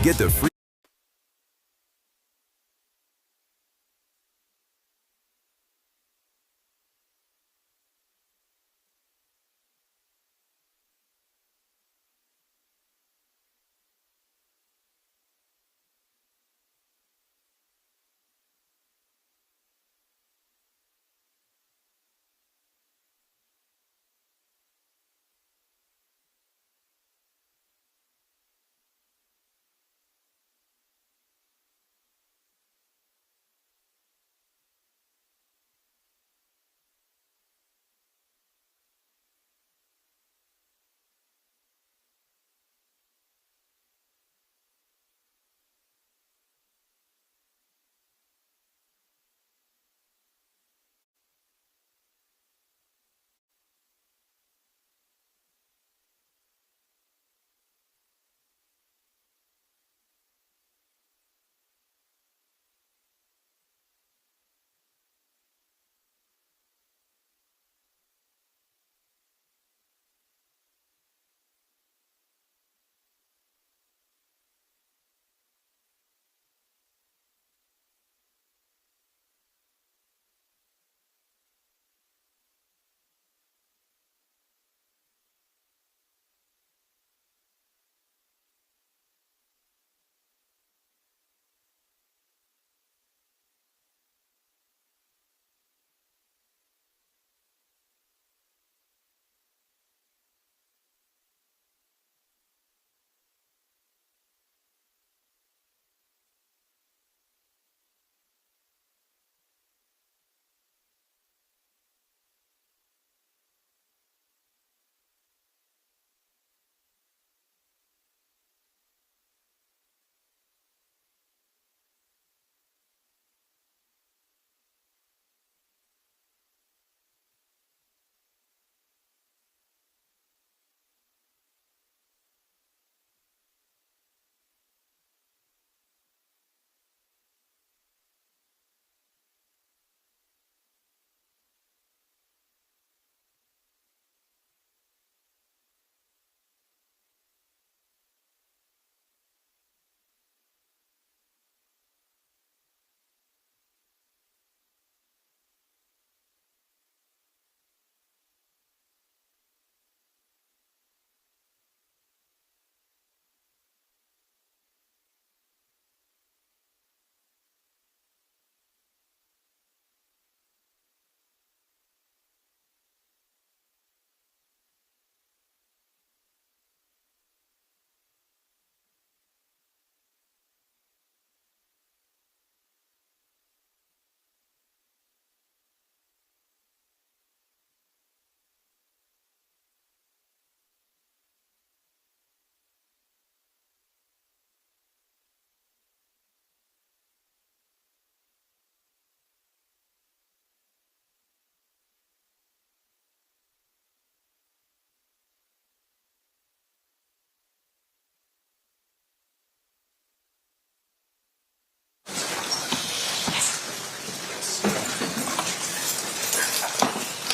Get the free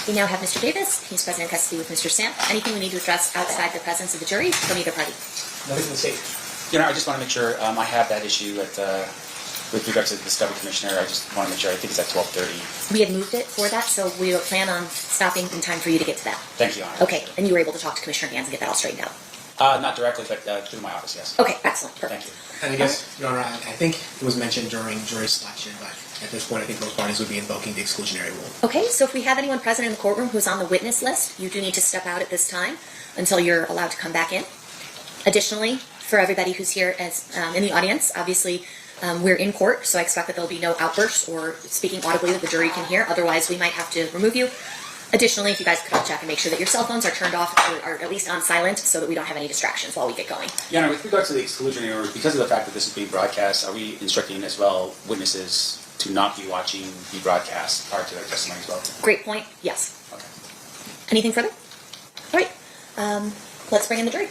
We now have Mr. Davis. He's present in custody with Mr. Sam. Anything we need to address outside the presence of the jury from either party? Nothing to say. I just want to make sure I have that issue with regard to the Discovery Commissioner. I just want to make sure. I think it's at 12:30. We had moved it for that, so we will plan on stopping in time for you to get to that. Thank you, Your Honor. Okay, and you were able to talk to Commissioner Gans and get that all straightened out? Not directly, but through my office, yes. Okay, excellent. Perfect. Thank you. And I guess, Your Honor, I think it was mentioned during jury selection, but at this point I think both parties would be invoking the exclusionary rule. Okay, so if we have anyone present in the courtroom who's on the witness list, you do need to step out at this time until you're allowed to come back in. Additionally, for everybody who's here as in the audience, obviously we're in court, so I expect that there'll be no outbursts or speaking audibly that the jury can hear. Otherwise, we might have to remove you. Additionally, if you guys could all check and make sure that your cell phones are turned off or are at least on silent so that we don't have any distractions while we get going. Your Honor, with regard to the exclusionary order, because of the fact that this is being broadcast, are we instructing as well witnesses to not be watching the broadcast prior to their testimony as well? Great point. Yes. Okay. Anything further? All right. Let's bring in the jury.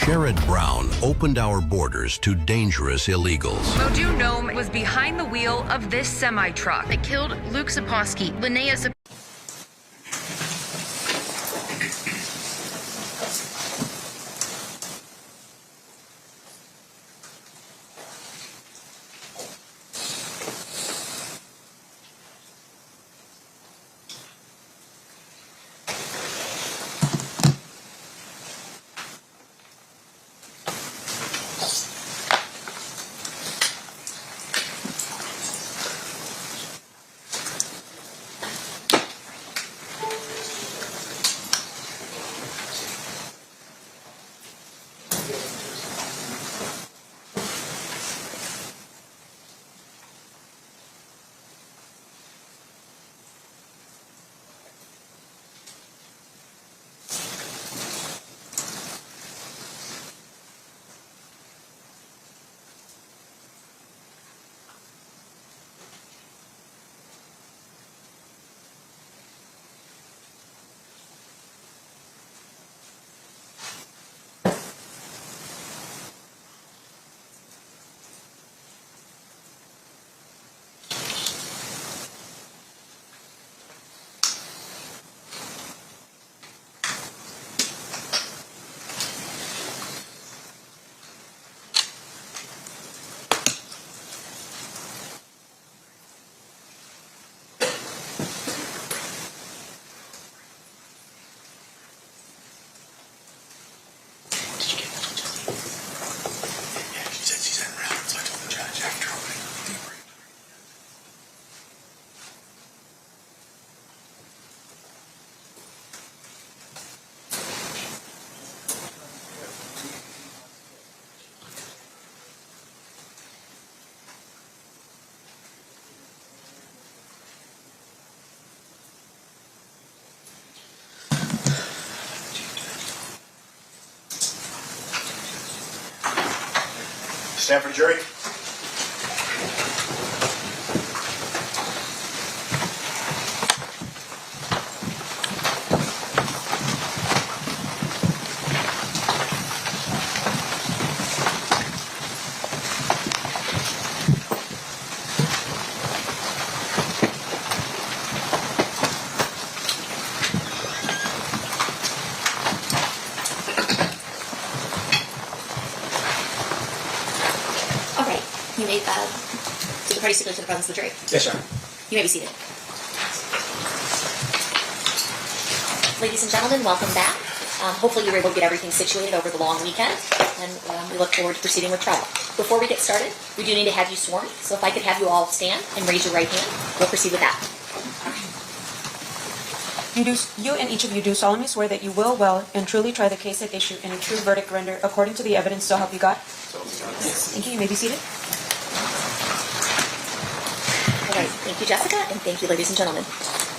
Sherrod Brown opened our borders to dangerous illegals. Modu Nome was behind the wheel of this semi-truck. It killed Luke Sapolsky, Linnea Sapolsky. Stand for the jury. All right. You may, did the party stipulate to the presence of the jury? Yes, Your Honor. You may be seated. Ladies and gentlemen, welcome back. Hopefully you were able to get everything situated over the long weekend, and we look forward to proceeding with trial. Before we get started, we do need to have you sworn, so if I could have you all stand and raise your right hand, we'll proceed with that. You and each of you do solemnly swear that you will well and truly try the case at issue and a true verdict render according to the evidence, so help you God? Thank you. You may be seated. All right. Thank you, Jessica, and thank you, ladies and gentlemen.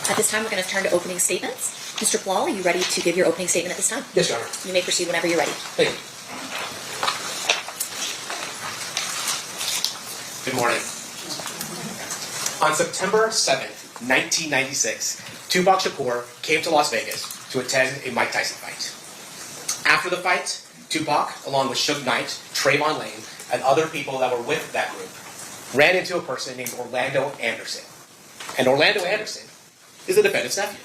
At this time, we're going to turn to opening statements. Mr. Blall, are you ready to give your opening statement at this time? Yes, Your Honor. You may proceed whenever you're ready. Thank you. Good morning. On September 7th, 1996, Tupac Shakur came to Las Vegas to attend a Mike Tyson fight. After the fight, Tupac, along with Suge Knight, Trayvon Lane, and other people that were with that group, ran into a person named Orlando Anderson. And Orlando Anderson is the defendant's nephew.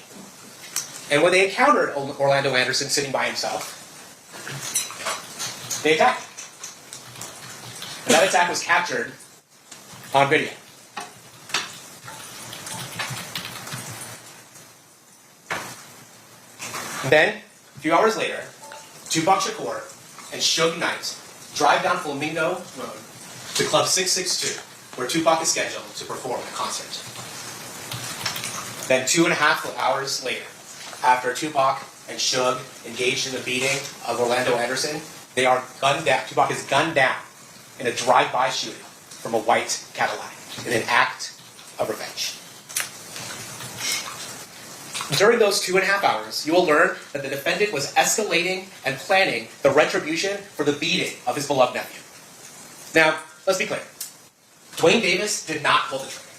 And when they encountered Orlando Anderson sitting by himself, they attacked him. And that attack was captured on video. Then, a few hours later, Tupac Shakur and Suge Knight drive down Flamingo Road to Club 662, where Tupac is scheduled to perform a concert. Then 2.5 hours later, after Tupac and Suge engaged in the beating of Orlando Anderson, they are gunned down. Tupac is gunned down in a drive-by shooting from a white Cadillac in an act of revenge. During those 2.5 hours, you will learn that the defendant was escalating and planning the retribution for the beating of his beloved nephew. Now, let's be clear. Dwayne Davis did not pull the trigger.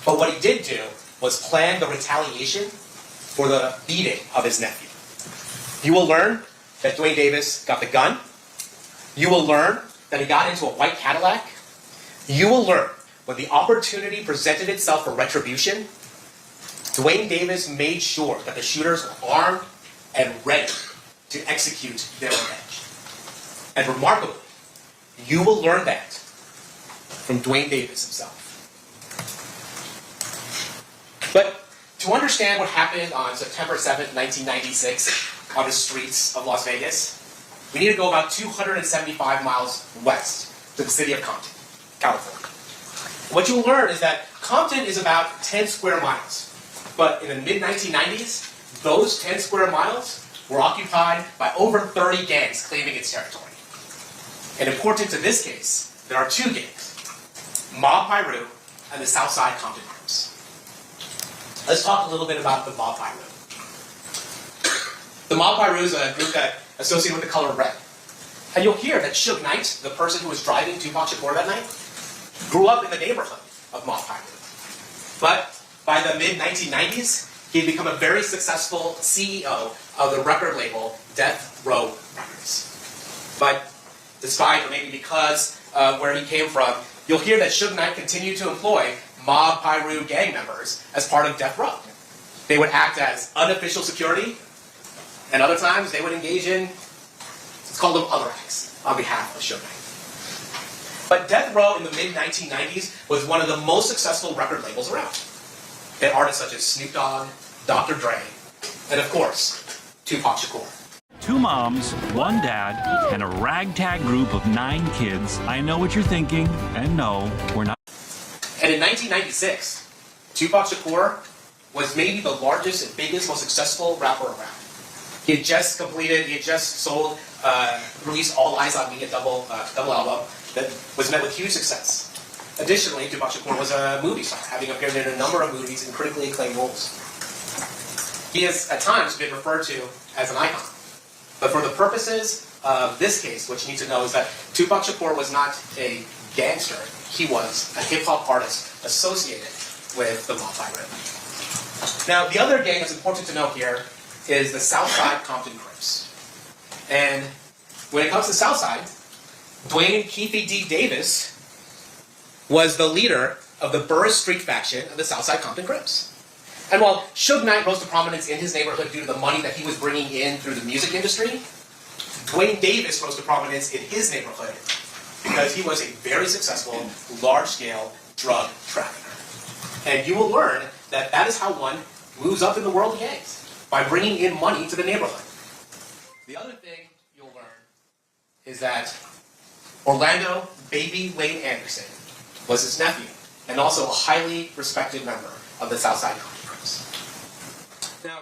But what he did do was plan the retaliation for the beating of his nephew. You will learn that Dwayne Davis got the gun. You will learn that he got into a white Cadillac. You will learn when the opportunity presented itself for retribution, Dwayne Davis made sure that the shooters were armed and ready to execute their revenge. And remarkably, you will learn that from Dwayne Davis himself. But to understand what happened on September 7th, 1996 on the streets of Las Vegas, we need to go about 275 miles west to the city of Compton, California. What you'll learn is that Compton is about 10 square miles. But in the mid-1990s, those 10 square miles were occupied by over 30 gangs claiming its territory. And important to this case, there are two gangs, Mob Piru and the Southside Compton groups. Let's talk a little bit about the Mob Piru. The Mob Piru is a group that associated with the color red. And you'll hear that Suge Knight, the person who was driving Tupac Shakur that night, grew up in the neighborhood of Mob Piru. But by the mid-1990s, he had become a very successful CEO of the record label Death Row Records. But despite, or maybe because of where he came from, you'll hear that Suge Knight continued to employ Mob Piru gang members as part of Death Row. They would act as unofficial security, and other times they would engage in, let's call them other acts, on behalf of Suge Knight. But Death Row in the mid-1990s was one of the most successful record labels around. They had artists such as Snoop Dogg, Dr. Dre, and of course, Tupac Shakur. Two moms, one dad, and a ragtag group of 9 kids. I know what you're thinking, and no, we're not. And in 1996, Tupac Shakur was maybe the largest and biggest, most successful rapper around. He had just sold, released All Eyes on Me, a double album that was met with huge success. Additionally, Tupac Shakur was a movie star, having appeared in a number of movies in critically acclaimed roles. He has, at times, been referred to as an icon. But for the purposes of this case, what you need to know is that Tupac Shakur was not a gangster. He was a hip-hop artist associated with the Mob Piru. Now, the other gang that's important to know here is the Southside Compton Crips. And when it comes to Southside, Dwayne Keefe D. Davis was the leader of the Burris Street faction of the Southside Compton Crips. And while Suge Knight rose to prominence in his neighborhood due to the money that he was bringing in through the music industry, Dwayne Davis rose to prominence in his neighborhood because he was a very successful, large-scale drug trafficker. And you will learn that that is how one moves up in the world of gangs, by bringing in money to the neighborhood. The other thing you'll learn is that Orlando Baby Lane Anderson was his nephew, and also a highly respected member of the Southside Compton Crips. Now,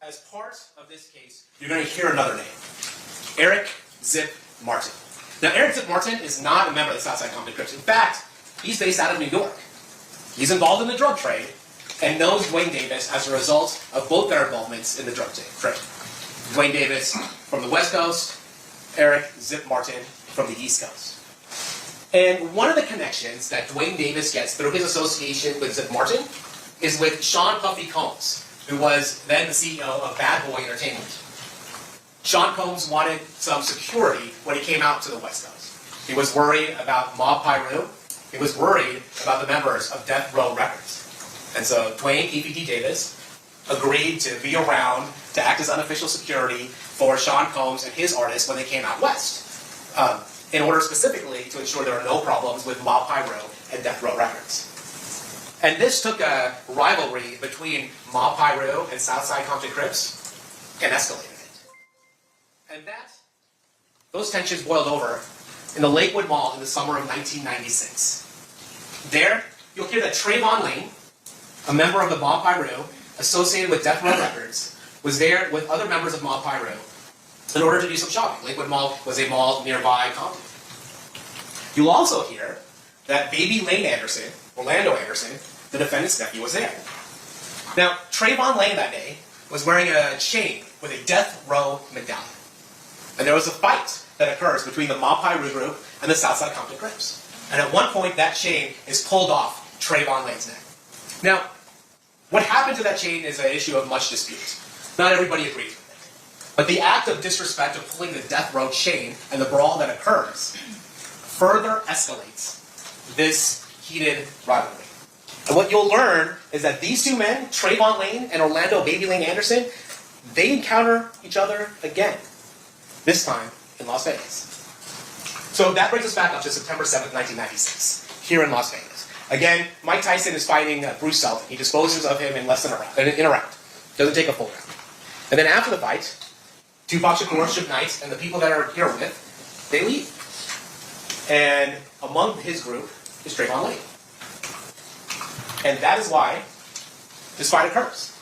as part of this case, you're going to hear another name, Eric Zip Martin. Now, Eric Zip Martin is not a member of the Southside Compton Crips. In fact, he's based out of New York. He's involved in the drug trade and knows Dwayne Davis as a result of both their involvements in the drug trade. Dwayne Davis from the West Coast, Eric Zip Martin from the East Coast. And one of the connections that Dwayne Davis gets through his association with Zip Martin is with Sean Puffy Combs, who was then the CEO of Bad Boy Entertainment. Sean Combs wanted some security when he came out to the West Coast. He was worried about Mob Piru. He was worried about the members of Death Row Records. And so Dwayne Keefe D. Davis agreed to be around to act as unofficial security for Sean Combs and his artists when they came out west, in order specifically to ensure there are no problems with Mob Piru and Death Row Records. And this took a rivalry between Mob Piru and Southside Compton Crips and escalated it. And those tensions boiled over in the Lakewood Mall in the summer of 1996. There, you'll hear that Trayvon Lane, a member of the Mob Piru associated with Death Row Records, was there with other members of Mob Piru in order to do some shopping. Lakewood Mall was a mall nearby Compton. You'll also hear that Baby Lane Anderson, Orlando Anderson, the defendant's nephew, was there. Now, Trayvon Lane that day was wearing a chain with a Death Row medallion. And there was a fight that occurs between the Mob Piru group and the Southside Compton Crips. And at one point, that chain is pulled off Trayvon Lane's neck. Now, what happened to that chain is an issue of much dispute. Not everybody agrees with it. But the act of disrespect of pulling the death row chain and the brawl that occurs further escalates this heated rivalry. And what you'll learn is that these two men, Trayvon Lane and Orlando Baby Lane Anderson, they encounter each other again, this time in Las Vegas. So that brings us back up to September 7th, 1996, here in Las Vegas. Again, Mike Tyson is fighting Bruce Seldon. He disposes of him in less than in a round. Doesn't take a full round. And then after the fight, Tupac Shakur, Suge Knight, and the people that are here with, they leave. And among his group is Trayvon Lane. And that is why this fight occurs.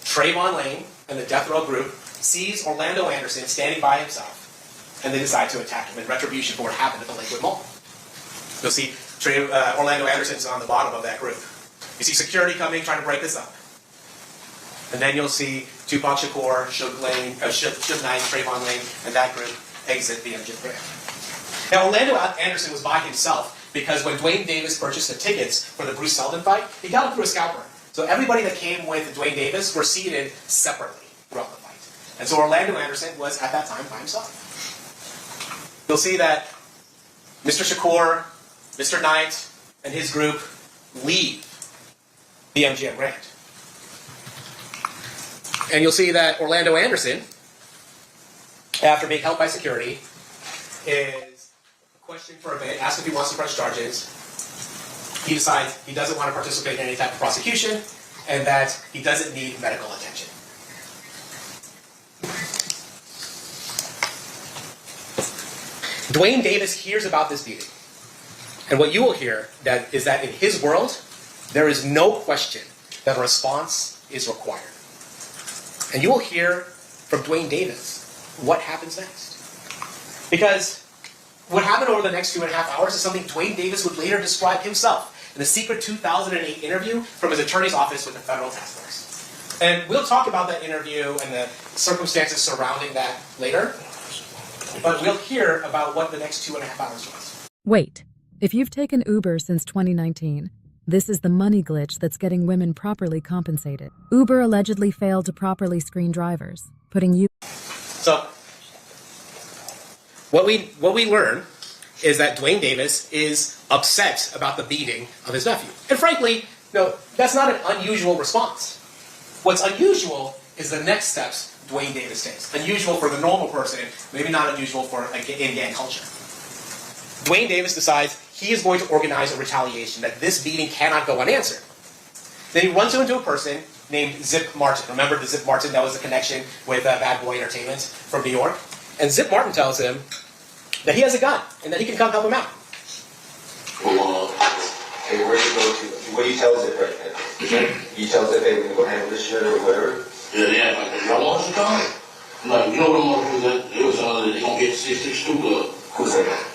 Trayvon Lane and the death row group sees Orlando Anderson standing by himself, and they decide to attack him in retribution for what happened at the Lakewood Mall. You'll see Orlando Anderson's on the bottom of that group. You see security coming, trying to break this up. And then you'll see Tupac Shakur, Suge Knight, Trayvon Lane, and that group exit the MGM Grand. Now, Orlando Anderson was by himself because when Dwayne Davis purchased the tickets for the Bruce Seldon fight, he got them through a scalper. So everybody that came with Dwayne Davis were seated separately throughout the fight. And so Orlando Anderson was, at that time, by himself. You'll see that Mr. Shakur, Mr. Knight, and his group leave the MGM Grand. And you'll see that Orlando Anderson, after being held by security, is questioned for a bit, asked if he wants to press charges. He decides he doesn't want to participate in any type of prosecution, and that he doesn't need medical attention. Dwayne Davis hears about this beating. And what you will hear is that in his world, there is no question that a response is required. And you will hear from Dwayne Davis what happens next. Because what happened over the next 2.5 hours is something Dwayne Davis would later describe himself in a secret 2008 interview from his attorney's office with the federal task force. And we'll talk about that interview and the circumstances surrounding that later. But we'll hear about what the next 2.5 hours was. Wait. If you've taken Uber since 2019, this is the money glitch that's getting women properly compensated. Uber allegedly failed to properly screen drivers, putting you... So, what we learn is that Dwayne Davis is upset about the beating of his nephew. And frankly, no, that's not an unusual response. What's unusual is the next steps Dwayne Davis takes. Unusual for the normal person, maybe not unusual for in gang culture. Dwayne Davis decides he is going to organize a retaliation, that this beating cannot go unanswered. Then he runs into a person named Zip Martin. Remember the Zip Martin that was the connection with Bad Boy Entertainment from New York? And Zip Martin tells him that he has a gun and that he can come help him out. Well, hey, where do you go to? What do you tell Zip right now? You tell Zip, hey, we're going to go handle this shit or whatever? Yeah, like, y'all want us to come? Like, you know what I'm going to do? It was, they going to get 662 club. Who's that?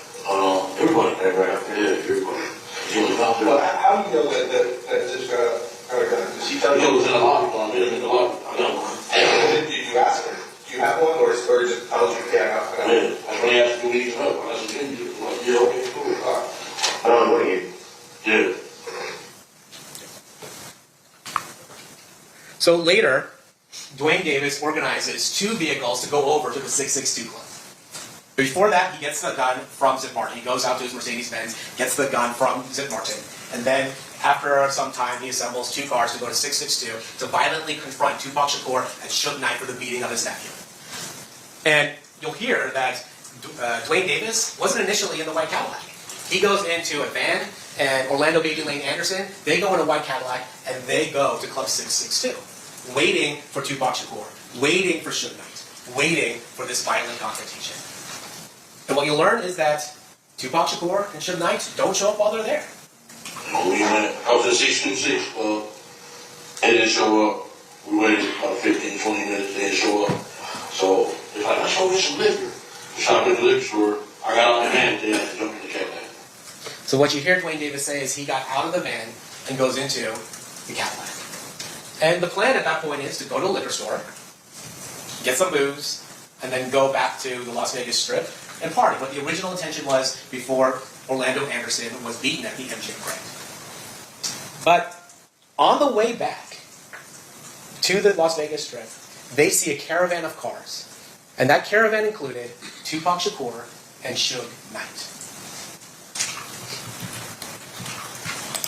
Everybody. Everybody. Yeah, everybody. Well, how do you know that Zip's got a gun? Does he tell you? It was in the lobby, in the lobby. I know. Did you ask him? Do you have one, or just tells you, yeah, I got one? Yeah, that's when he asked me to need help. I said, yeah, okay, cool. I don't know what he did. Yeah. So later, Dwayne Davis organizes 2 vehicles to go over to the 662 Club. Before that, he gets the gun from Zip Martin. He goes out to his Mercedes-Benz, gets the gun from Zip Martin, and then after some time, he assembles 2 cars to go to 662 to violently confront Tupac Shakur and Suge Knight for the beating of his nephew. And you'll hear that Dwayne Davis wasn't initially in the white Cadillac. He goes into a van, and Orlando Baby Lane Anderson, they go in a white Cadillac, and they go to Club 662, waiting for Tupac Shakur, waiting for Suge Knight, waiting for this violent confrontation. And what you'll learn is that Tupac Shakur and Suge Knight don't show up while they're there. I was in 626. They didn't show up. We waited about 15, 20 minutes. They didn't show up. So it's like, let's go get some liquor. We stopped at the liquor store. I got out of the van and I jumped in the Cadillac. So what you hear Dwayne Davis say is he got out of the van and goes into the Cadillac. And the plan at that point is to go to a liquor store, get some booze, and then go back to the Las Vegas Strip and party. What the original intention was before Orlando Anderson was beaten at the MGM Grand. But on the way back to the Las Vegas Strip, they see a caravan of cars And that caravan included Tupac Shakur and Suge Knight.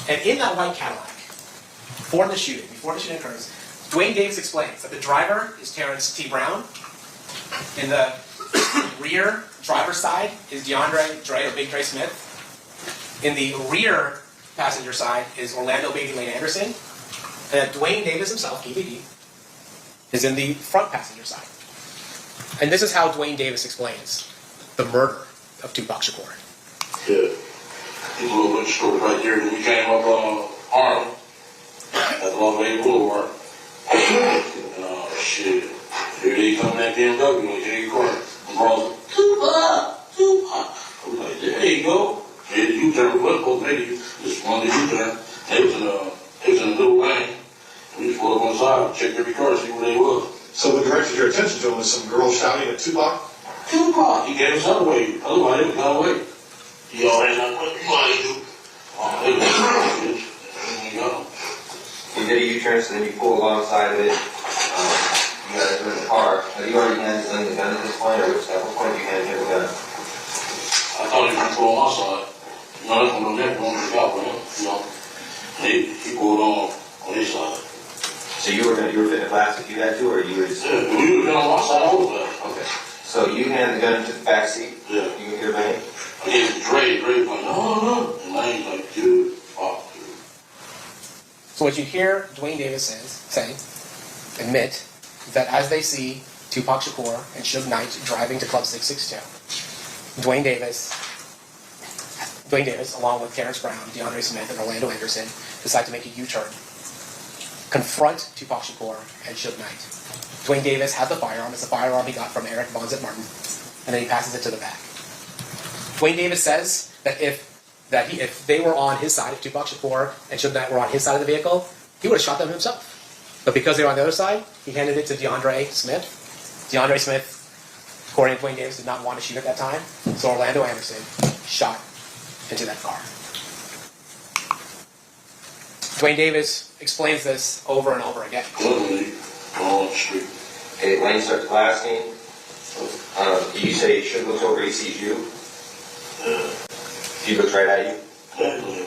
And in that white Cadillac, before the shooting occurs, Dwayne Davis explains that the driver is Terrence T. Brown. In the rear driver's side is DeAndre Dre or Big Dre Smith. In the rear passenger side is Orlando Baby Lane Anderson. And that Dwayne Davis himself, DVD, is in the front passenger side. And this is how Dwayne Davis explains the murder of Tupac Shakur. Yeah. He's a little bit short right there. When we came up Harlem at the Las Vegas Boulevard. Shit. Here they come that BMW when they get corner. I'm rolling. Tupac! I was like, there you go. Made the U-turn. What supposed to make it? Just one the U-turn. They was in a little lane. We just pulled up on the side, checked every car to see where they was. So what directed your attention to him was some girl shouting at Tupac? Tupac! He gave us out away. Otherwise, they would got away. He always like, what you want to do? They was bitch. You know. You did a U-turn, so then you pull alongside of it. You guys were in the car. Have you already handed him the gun at this point, or at what point did you hand him the gun? I thought he was going to pull on my side. You know, that's one of them going to the out for him. You know, he pulled on his side. So you were fitting the glass if you had to, or you were just... Yeah, when you were on my side, I was there. Okay. So you hand the gun into the back seat? Yeah. You can hear Lane? I gave it to Dre. Dre was like, no. And Lane's like, dude, fuck, dude. So what you hear Dwayne Davis admit, is that as they see Tupac Shakur and Suge Knight driving to Club 662, Dwayne Davis, along with Terrence Brown, DeAndre Smith, and Orlando Anderson, decide to make a U-turn, confront Tupac Shakur and Suge Knight. Dwayne Davis has the firearm. It's a firearm he got from Eric Bonzett Martin, and then he passes it to the back. Dwayne Davis says that if they were on his side, if Tupac Shakur and Suge Knight were on his side of the vehicle, he would have shot them himself. But because they were on the other side, he handed it to DeAndre Smith. DeAndre Smith, according to Dwayne Davis, did not want to shoot at that time, so Orlando Anderson shot into that car. Dwayne Davis explains this over and over again. Literally, on the street. Okay, Lane starts blasting. You say Suge looks over, he sees you. He looks right at you. Exactly.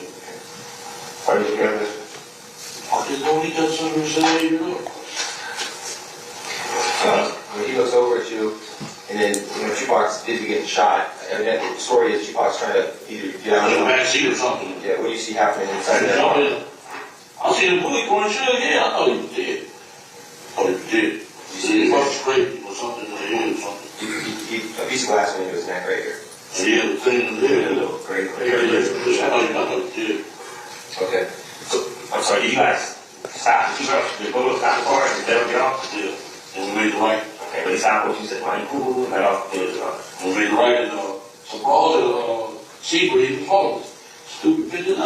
How do you hear this? I just know he does something to say, you know. When he looks over at you, and then Tupac's busy getting shot. Evidently, the story is Tupac's trying to either get out in the back seat or something. Yeah, what do you see happening inside that car? I see the bullet going shit. Yeah, I thought he was dead. You see, he was straight or something in the head or something. A piece of glass went into his neck right here. Yeah, the thing in the head. Great. I thought he was dead. Okay. So, I'm sorry, you guys stopped. The bullet stopped the car and let him get off? Yeah. And we made the right. Okay, but he stopped what you said, like, cool, let off. And we made the right and supposed to see where he was falling. Stupid bitches.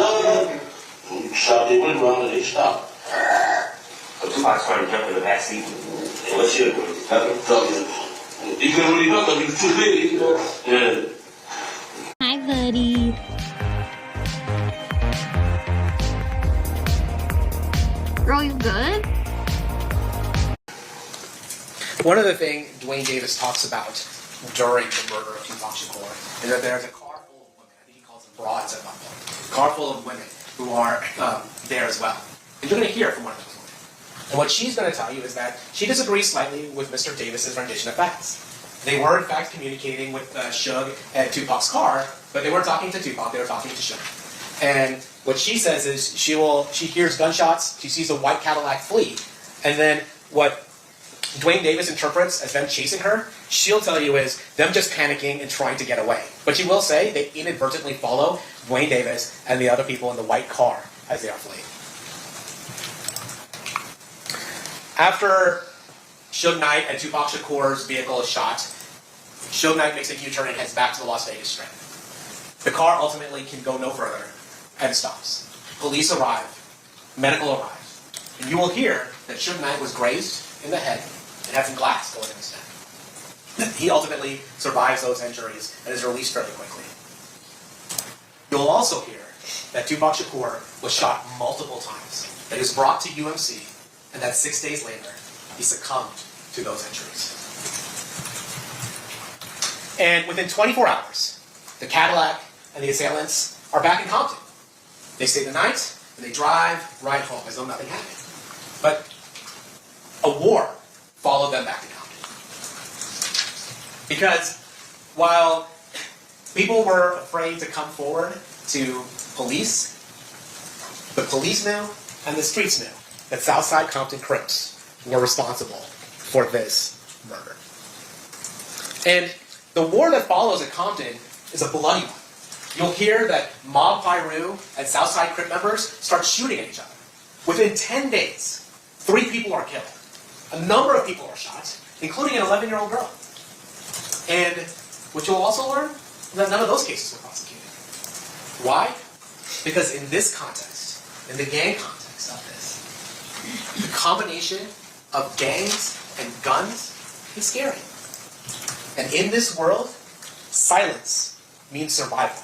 And we shot their window out and they stopped. So Tupac's trying to jump in the back seat. And what's your nothing? He couldn't really duck because he was too big. You know? Yeah. Hi, buddy. Girl, you good? One of the things Dwayne Davis talks about during the murder of Tupac Shakur is that there's a car full of women. I think he calls them broads at one point. A car full of women who are there as well. And you're going to hear from one of those women. And what she's going to tell you is that she disagrees slightly with Mr. Davis's rendition of facts. They were, in fact, communicating with Suge at Tupac's car, but they weren't talking to Tupac, they were talking to Suge. And what she says is she hears gunshots, she sees a white Cadillac flee, and then what Dwayne Davis interprets as them chasing her, she'll tell you is them just panicking and trying to get away. But she will say they inadvertently follow Dwayne Davis and the other people in the white car as they are fleeing. After Suge Knight and Tupac Shakur's vehicle is shot, Suge Knight makes a U-turn and heads back to the Las Vegas Strip. The car ultimately can go no further and stops. Police arrive, medical arrives, and you will hear that Suge Knight was grazed in the head and had some glass going in his neck. He ultimately survives those injuries and is released fairly quickly. You'll also hear that Tupac Shakur was shot multiple times, that he was brought to UMC, and that 6 days later, he succumbed to those injuries. And within 24 hours, the Cadillac and the assailants are back in Compton. They stay the night, and they drive right home as though nothing happened. But a war followed them back to Compton. Because while people were afraid to come forward to police, the police knew and the streets knew that Southside Compton Crips were responsible for this murder. And the war that follows at Compton is a bloody one. You'll hear that Mob Piru and Southside Crip members start shooting at each other. Within 10 days, 3 people are killed. A number of people are shot, including an 11-year-old girl. And what you'll also learn is that none of those cases were prosecuted. Why? Because in this context, in the gang context of this, the combination of gangs and guns is scary. And in this world, silence means survival.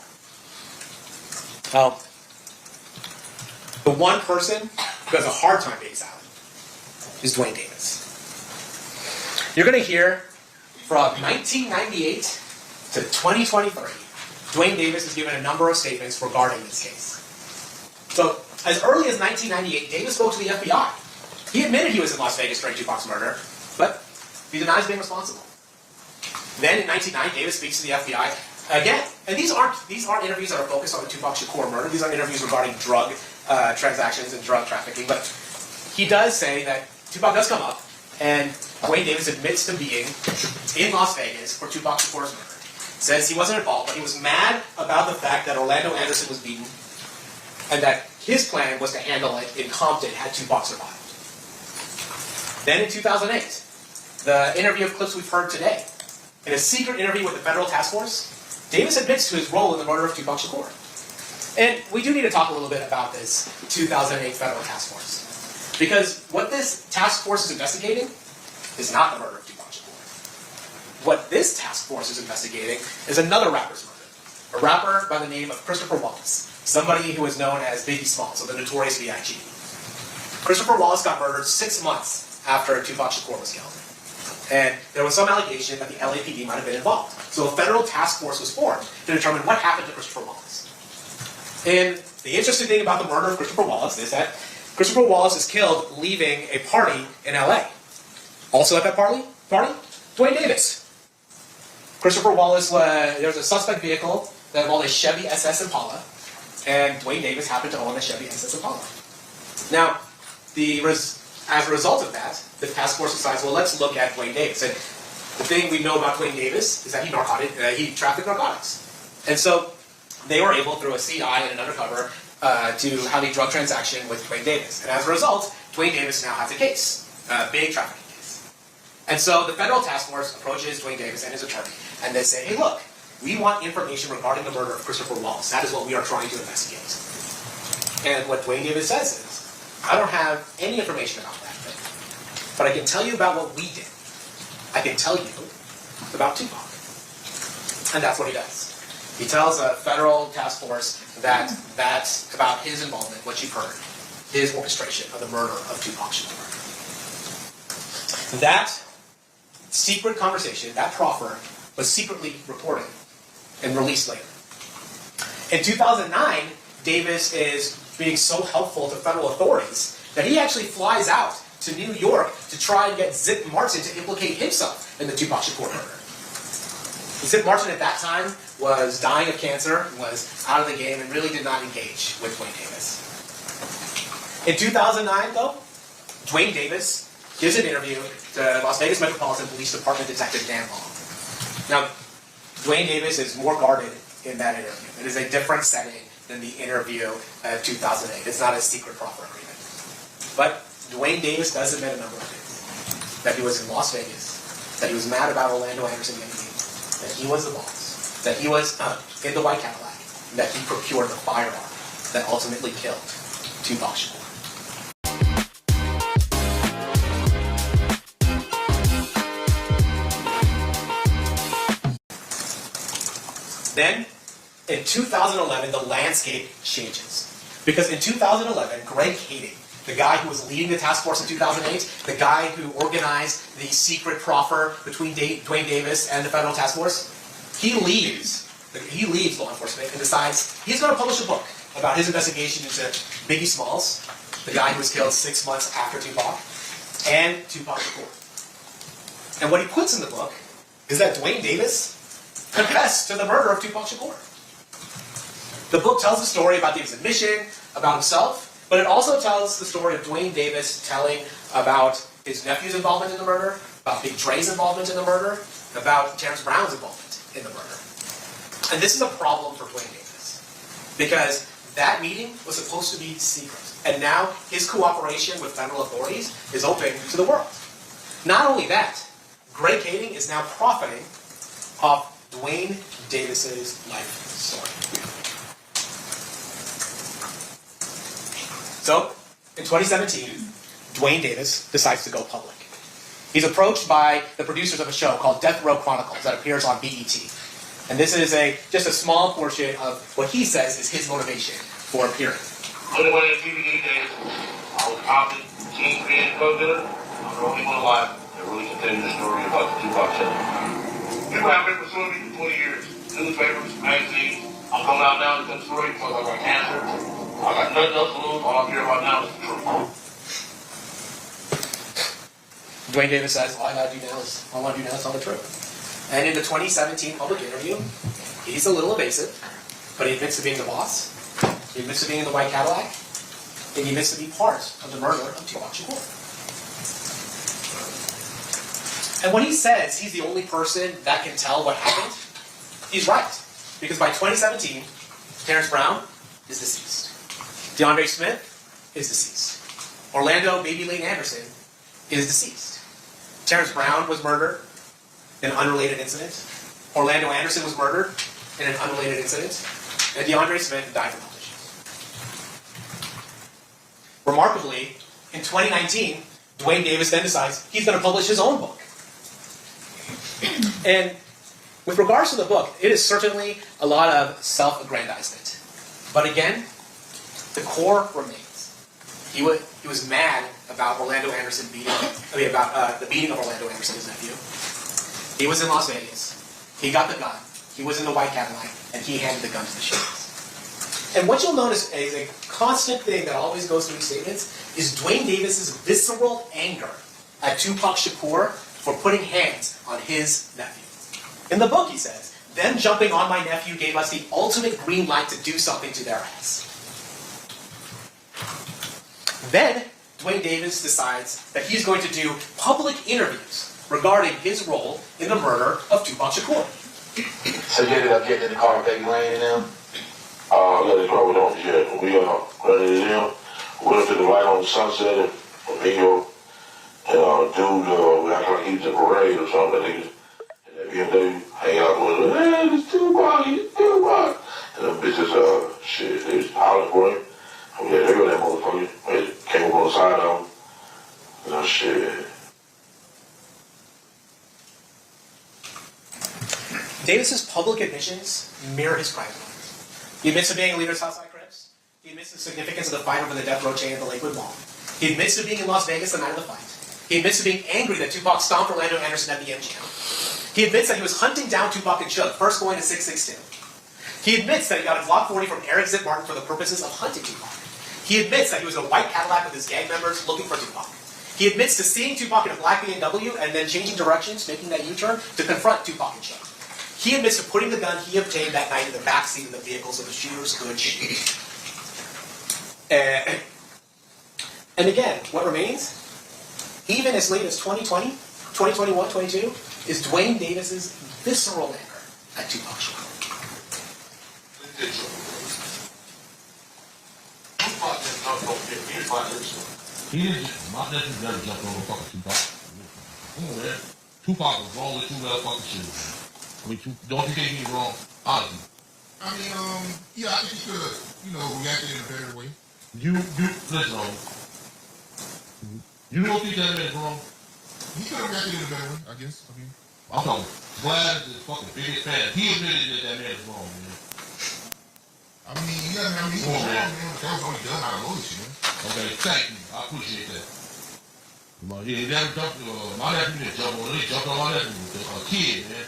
Well, the one person who has a hard time being silent is Dwayne Davis. You're going to hear from 1998 to 2023, Dwayne Davis has given a number of statements regarding this case. So, as early as 1998, Davis spoke to the FBI. He admitted he was in Las Vegas during Tupac's murder, but he denies being responsible. Then in 1999, Davis speaks to the FBI again. And these aren't interviews that are focused on the Tupac Shakur murder. These are interviews regarding drug transactions and drug trafficking. But he does say that Tupac does come up, and Dwayne Davis admits to being in Las Vegas for Tupac Shakur's murder. Says he wasn't involved, but he was mad about the fact that Orlando Anderson was beaten, and that his plan was to handle it in Compton had Tupac survived. Then in 2008, the interview of clips we've heard today, in a secret interview with the federal task force, Davis admits to his role in the murder of Tupac Shakur. And we do need to talk a little bit about this 2008 federal task force. Because what this task force is investigating is not the murder of Tupac Shakur. What this task force is investigating is another rapper's murder. A rapper by the name of Christopher Wallace, somebody who is known as Biggie Smalls, so the notorious B.I.G. Christopher Wallace got murdered 6 months after Tupac Shakur was killed. And there was some allegation that the LAPD might have been involved. So a federal task force was formed to determine what happened to Christopher Wallace. And the interesting thing about the murder of Christopher Wallace is that Christopher Wallace is killed leaving a party in LA. Also at that party, Dwayne Davis. Christopher Wallace, there was a suspect vehicle that involved a Chevy SS Impala, and Dwayne Davis happened to own a Chevy SS Impala. Now, as a result of that, the task force decides, well, let's look at Dwayne Davis. And the thing we know about Dwayne Davis is that he trafficked narcotics. And so they were able, through a CI and an undercover, to have a drug transaction with Dwayne Davis. And as a result, Dwayne Davis now has a case, a big trafficking case. And so the federal task force approaches Dwayne Davis and his attorney, and they say, hey, look, we want information regarding the murder of Christopher Wallace. That is what we are trying to investigate. And what Dwayne Davis says is, I don't have any information about that thing, but I can tell you about what we did. I can tell you about Tupac. And that's what he does. He tells a federal task force that that's about his involvement, what you've heard, his orchestration of the murder of Tupac Shakur. That secret conversation, that proffer, was secretly reported and released later. In 2009, Davis is being so helpful to federal authorities that he actually flies out to New York to try and get Zip Martin to implicate himself in the Tupac Shakur murder. Zip Martin at that time was dying of cancer, was out of the game, and really did not engage with Dwayne Davis. In 2009, though, Dwayne Davis gives an interview to Las Vegas Metropolitan Police Department Detective Dan Long. Now, Dwayne Davis is more guarded in that interview. It is a different setting than the interview of 2008. It's not a secret proffer agreement. But Dwayne Davis does admit a number of things. That he was in Las Vegas, that he was mad about Orlando Anderson getting beaten, that he was the boss, that he was in the white Cadillac, and that he procured the firearm that ultimately killed Tupac Shakur. Then, in 2011, the landscape changes. Because in 2011, Greg Kading, the guy who was leading the task force in 2008, the guy who organized the secret proffer between Dwayne Davis and the federal task force, he leaves law enforcement and decides he's going to publish a book about his investigation into Biggie Smalls, the guy who was killed 6 months after Tupac, and Tupac Shakur. And what he puts in the book is that Dwayne Davis confessed to the murder of Tupac Shakur. The book tells the story about Davis' admission, about himself, but it also tells the story of Dwayne Davis telling about his nephew's involvement in the murder, about Big Dre's involvement in the murder, about Terrence Brown's involvement in the murder. And this is a problem for Dwayne Davis, because that meeting was supposed to be secret, and now his cooperation with federal authorities is open to the world. Not only that, Greg Kading is now profiting off Dwayne Davis's life story. So, in 2017, Dwayne Davis decides to go public. He's approached by the producers of a show called Death Row Chronicles that appears on BET. And this is just a small portion of what he says is his motivation for appearing. Put away the TV these days. I was Compton, kingpin, drug dealer. I'm the only one alive that really continues the story about the Tupac killer. People have been pursuing me for 20 years. Newspapers, magazines. I'm coming out now to tell the story because I got cancer. I got nothing else to lose. All I care about now is the truth. Dwayne Davis says, all I want to do now is tell the truth. And in the 2017 public interview, he's a little evasive, but he admits to being the boss. He admits to being in the white Cadillac, and he admits to be part of the murder of Tupac Shakur. And when he says he's the only person that can tell what happened, he's right. Because by 2017, Terrence Brown is deceased. DeAndre Smith is deceased. Orlando Baby Lane Anderson is deceased. Terrence Brown was murdered in an unrelated incident. Orlando Anderson was murdered in an unrelated incident. And DeAndre Smith died from health issues. Remarkably, in 2019, Dwayne Davis then decides he's going to publish his own book. And with regards to the book, it is certainly a lot of self-aggrandizement. But again, the core remains. He was mad about the beating of Orlando Anderson, his nephew. He was in Las Vegas. He got the gun. He was in the white Cadillac, and he handed the gun to the shooters. And what you'll notice is a constant thing that always goes through these statements is Dwayne Davis's visceral anger at Tupac Shakur for putting hands on his nephew. In the book, he says, them jumping on my nephew gave us the ultimate green light to do something to their ass. Then, Dwayne Davis decides that he's going to do public interviews regarding his role in the murder of Tupac Shakur. So you ended up getting in the car with Baby Lane and them? I got this car with them, yeah. We running to them. We went to the light on the sunset in Bingo. And dude, we acted like he was in a parade or something. And that BMW hang out with him. Hey, it's Tupac, it's Tupac. And them bitches, they was hollering for him. Oh yeah, there go that motherfucker. They came up on the side of him. Shit. Davis's public admissions mirror his private life. He admits to being a leader of Southside Crips. He admits to the significance of the fight over the death row chain at the Lakewood Mall. He admits to being in Las Vegas the night of the fight. He admits to being angry that Tupac stomped Orlando Anderson at the MGM. He admits that he was hunting down Tupac and Suge, first going to 662. He admits that he got a Glock 40 from Eric Zip Martin for the purposes of hunting Tupac. He admits that he was in a white Cadillac with his gang members looking for Tupac. He admits to seeing Tupac in a black BMW and then changing directions, making that U-turn to confront Tupac and Suge. He admits to putting the gun he obtained that night in the backseat of the vehicles of the shooters could shoot. And again, what remains, even as late as 2020, 2021, 22, is Dwayne Davis's visceral anger at Tupac Shakur. He didn't. My nephew never jumped over fucking Tupac. Tupac was wrong with two motherfucking shit. I mean, don't you think he's wrong? Honestly. I mean, yeah, I think he could have, reacted in a better way. Listen, you don't think that man's wrong? He could have reacted in a better way, I guess. I'm talking, Glad is the fucking biggest fan. He admitted that man is wrong, man. He was wrong, man. That was only done out of loyalty, man. Okay, thank you. I appreciate that. He never jumped, my nephew didn't jump on, he jumped on my nephew, a kid, man.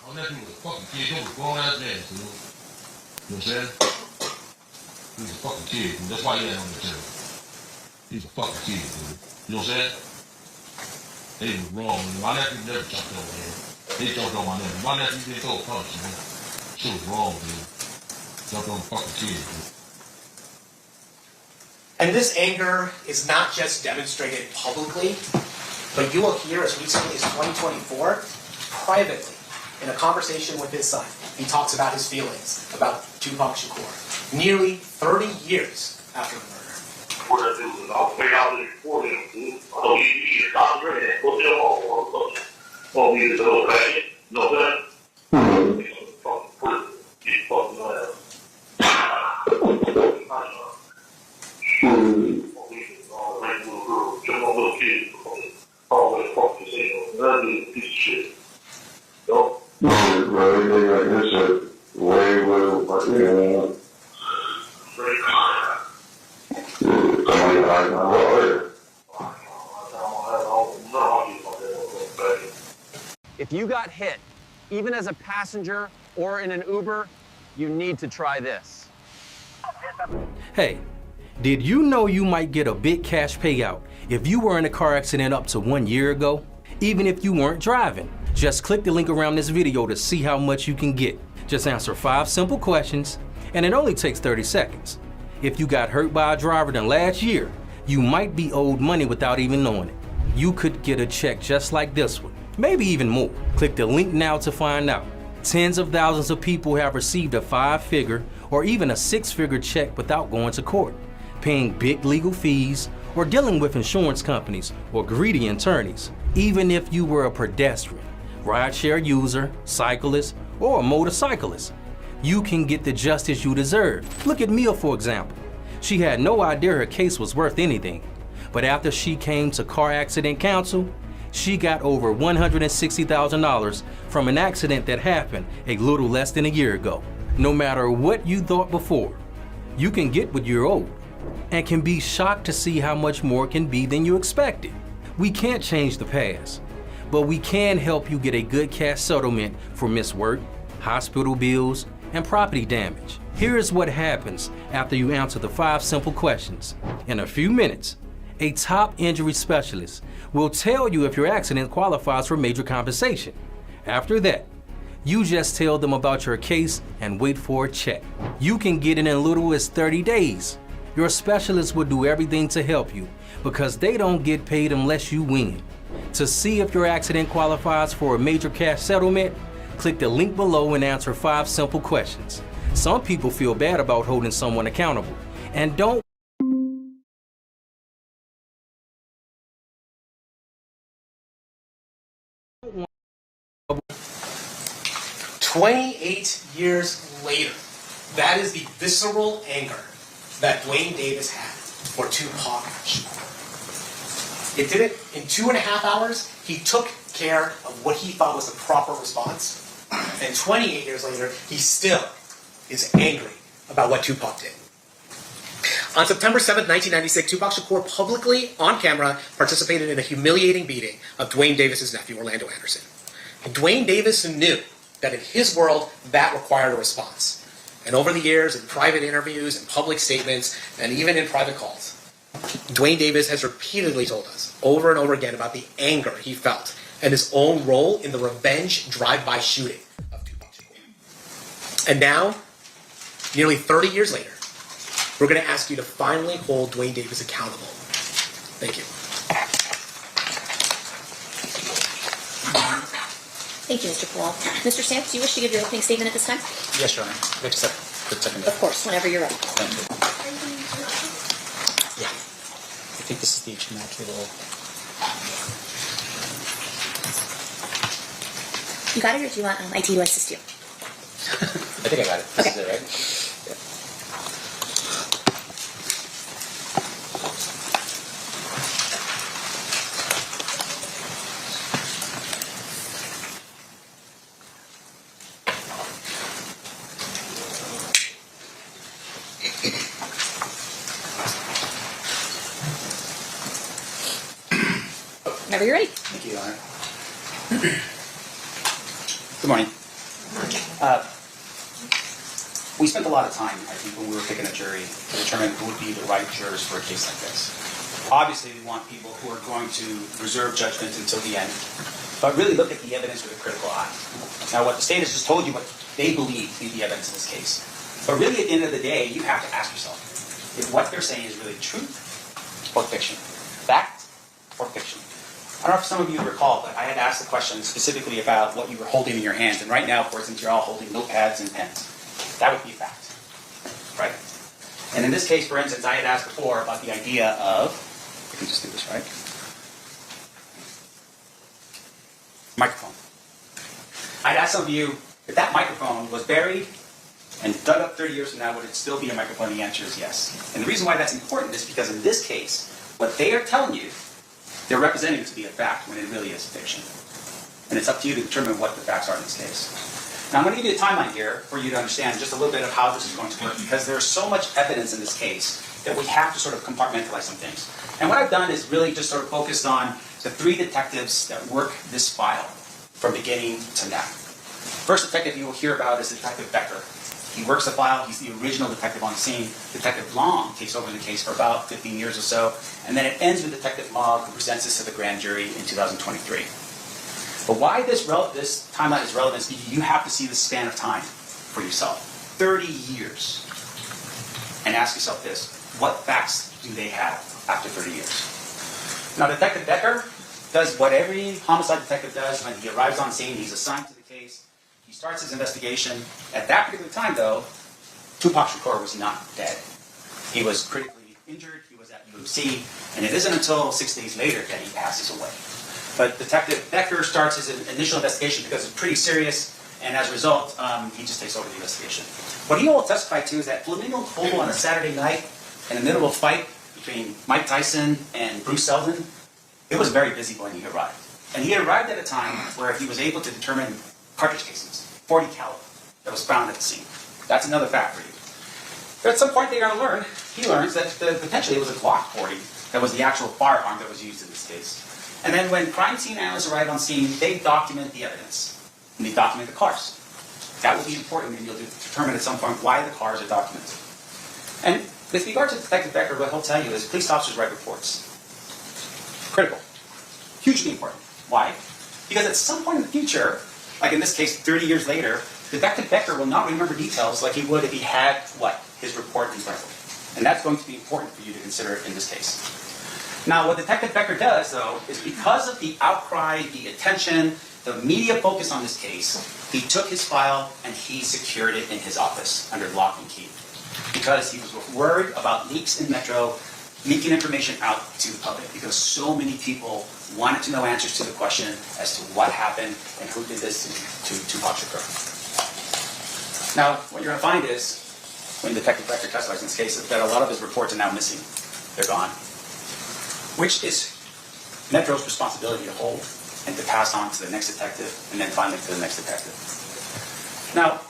My My nephew was a fucking kid. He was a grown ass man, dude. You know what I'm saying? He was a fucking kid, dude. That's why he had on the channel. He's a fucking kid, dude. You know what I'm saying? They was wrong. My nephew never jumped on him. They jumped on my nephew. My nephew didn't throw a punch, man. Shit was wrong, dude. Jumped on the fucking kid, dude. And this anger is not just demonstrated publicly, but you will hear as recently as 2024, privately, in a conversation with his son. He talks about his feelings about Tupac Shakur, nearly 30 years after the murder. If you got hit, even as a passenger or in an Uber, you need to try this. Hey, did you know you might get a big cash payout if you were in a car accident up to 1 year ago? Even if you weren't driving. Just click the link around this video to see how much you can get. Just answer 5 simple questions, and it only takes 30 seconds. If you got hurt by a driver in the last year, you might be owed money without even knowing it. You could get a check just like this one, maybe even more. Click the link now to find out. Tens of thousands of people have received a 5-figure or even a 6-figure check without going to court, paying big legal fees, or dealing with insurance companies or greedy attorneys. Even if you were a pedestrian, rideshare user, cyclist, or a motorcyclist, you can get the justice you deserve. Look at Mia, for example. She had no idea her case was worth anything, but after she came to car accident counsel, she got over $160,000 from an accident that happened a little less than a year ago. No matter what you thought before, you can get what you're owed, and can be shocked to see how much more can be than you expected. We can't change the past, but we can help you get a good cash settlement for missed work, hospital bills, and property damage. Here's what happens after you answer the 5 simple questions. In a few minutes, a top injury specialist will tell you if your accident qualifies for major compensation. After that, you just tell them about your case and wait for a check. You can get it in little as 30 days. Your specialist will do everything to help you because they don't get paid unless you win. To see if your accident qualifies for a major cash settlement, click the link below and answer 5 simple questions. Some people feel bad about holding someone accountable and don't 28 years later, that is the visceral anger that Dwayne Davis had for Tupac Shakur. It did it in 2.5 hours. He took care of what he thought was the proper response. And 28 years later, he still is angry about what Tupac did. On September 7th, 1996, Tupac Shakur publicly, on camera, participated in a humiliating beating of Dwayne Davis' nephew, Orlando Anderson. And Dwayne Davis knew that in his world, that required a response. And over the years, in private interviews, in public statements, and even in private calls, Dwayne Davis has repeatedly told us over and over again about the anger he felt and his own role in the revenge drive-by shooting of Tupac Shakur. And now, nearly 30 years later, we're going to ask you to finally hold Dwayne Davis accountable. Thank you. Thank you, Mr. Paul. Mr. Stamps, do you wish to give your opening statement at this time? Yes, Your Honor. Wait just a quick second. Of course, whenever you're ready. Thank you. Yeah. I think this is the immaculate. You got it, or do you want IT to assist you? I think I got it. This is it, right? Yeah. Whenever you're ready. Thank you, Your Honor. Good morning. We spent a lot of time, I think, when we were picking a jury to determine who would be the right jurors for a case like this. Obviously, we want people who are going to reserve judgment until the end, but really look at the evidence with a critical eye. Now, what the state has just told you what they believe to be the evidence in this case. But really, at the end of the day, you have to ask yourself if what they're saying is really truth or fiction, fact or fiction. I don't know if some of you recall, but I had asked the question specifically about what you were holding in your hands. And right now, for instance, you're all holding notepads and pens. That would be a fact, right? And in this case, for instance, I had asked before about the idea of, I can just do this, right? Microphone. I'd ask some of you, if that microphone was buried and dug up 30 years from now, would it still be a microphone? The answer is yes. And the reason why that's important is because in this case, what they are telling you, they're representing it to be a fact when it really is fiction. And it's up to you to determine what the facts are in this case. Now, I'm going to give you a timeline here for you to understand just a little bit of how this is going to work, because there's so much evidence in this case that we have to sort of compartmentalize some things. And what I've done is really just sort of focused on the 3 detectives that work this file from beginning to now. First detective you will hear about is Detective Becker. He works the file. He's the original detective on the scene. Detective Long takes over the case for about 15 years or so. And then it ends with Detective Mogg, who presents this to the grand jury in 2023. But why this timeline is relevant is you have to see the span of time for yourself. 30 years. And ask yourself this, what facts do they have after 30 years? Now, Detective Becker does what every homicide detective does when he arrives on scene. He's assigned to the case. He starts his investigation. At that particular time, though, Tupac Shakur was not dead. He was critically injured. He was at UMC. And it isn't until 6 days later that he passes away. But Detective Becker starts his initial investigation because it's pretty serious, and as a result, he just takes over the investigation. What he will testify to is that Flamingo Cole on a Saturday night, in the middle of a fight between Mike Tyson and Bruce Seldon, it was very busy when he arrived. And he arrived at a time where he was able to determine cartridge casings, 40 caliber, that was found at the scene. That's another fact for you. But at some point they're going to learn, he learns that potentially it was a Glock 40 that was the actual firearm that was used in this case. And then when crime scene analysts arrive on scene, they document the evidence. And they document the cars. That will be important, and you'll determine at some point why the cars are documented. And with regard to Detective Becker, what he'll tell you is police officers write reports. Critical. Hugely important. Why? Because at some point in the future, like in this case 30 years later, Detective Becker will not remember details like he would if he had, his report in front of him. And that's going to be important for you to consider in this case. Now, what Detective Becker does, though, is because of the outcry, the attention, the media focus on this case, he took his file and he secured it in his office under lock and key. Because he was worried about leaks in Metro, leaking information out to the public, because so many people wanted to know answers to the question as to what happened and who did this to Tupac Shakur. Now, what you're going to find is, when Detective Becker testifies in this case, is that a lot of his reports are now missing. They're gone. Which is Metro's responsibility to hold and to pass on to the next detective, and then finally to the next detective. Now,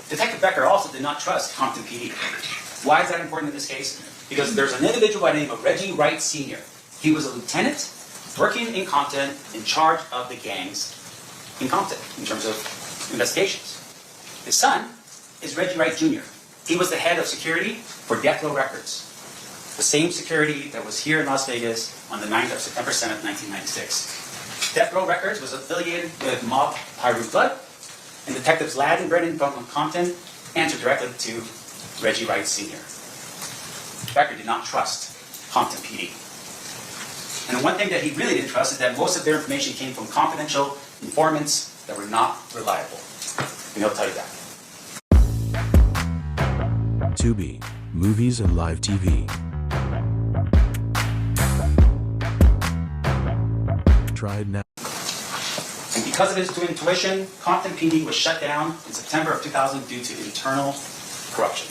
Detective Becker also did not trust Compton PD. Why is that important in this case? Because there's an individual by the name of Reggie Wright Sr. He was a lieutenant working in Compton in charge of the gangs in Compton in terms of investigations. His son is Reggie Wright Jr. He was the head of security for Death Row Records. The same security that was here in Las Vegas on the 9th of September 7th, 1996. Death Row Records was affiliated with Mob Pyru Blood, and Detectives Ladd and Brennan from Compton answered directly to Reggie Wright Sr. Becker did not trust Compton PD. And the one thing that he really didn't trust is that most of their information came from confidential informants that were not reliable. And he'll tell you that. Tubi, movies and live TV. Tried now. And because of his intuition, Compton PD was shut down in September of 2000 due to internal corruption.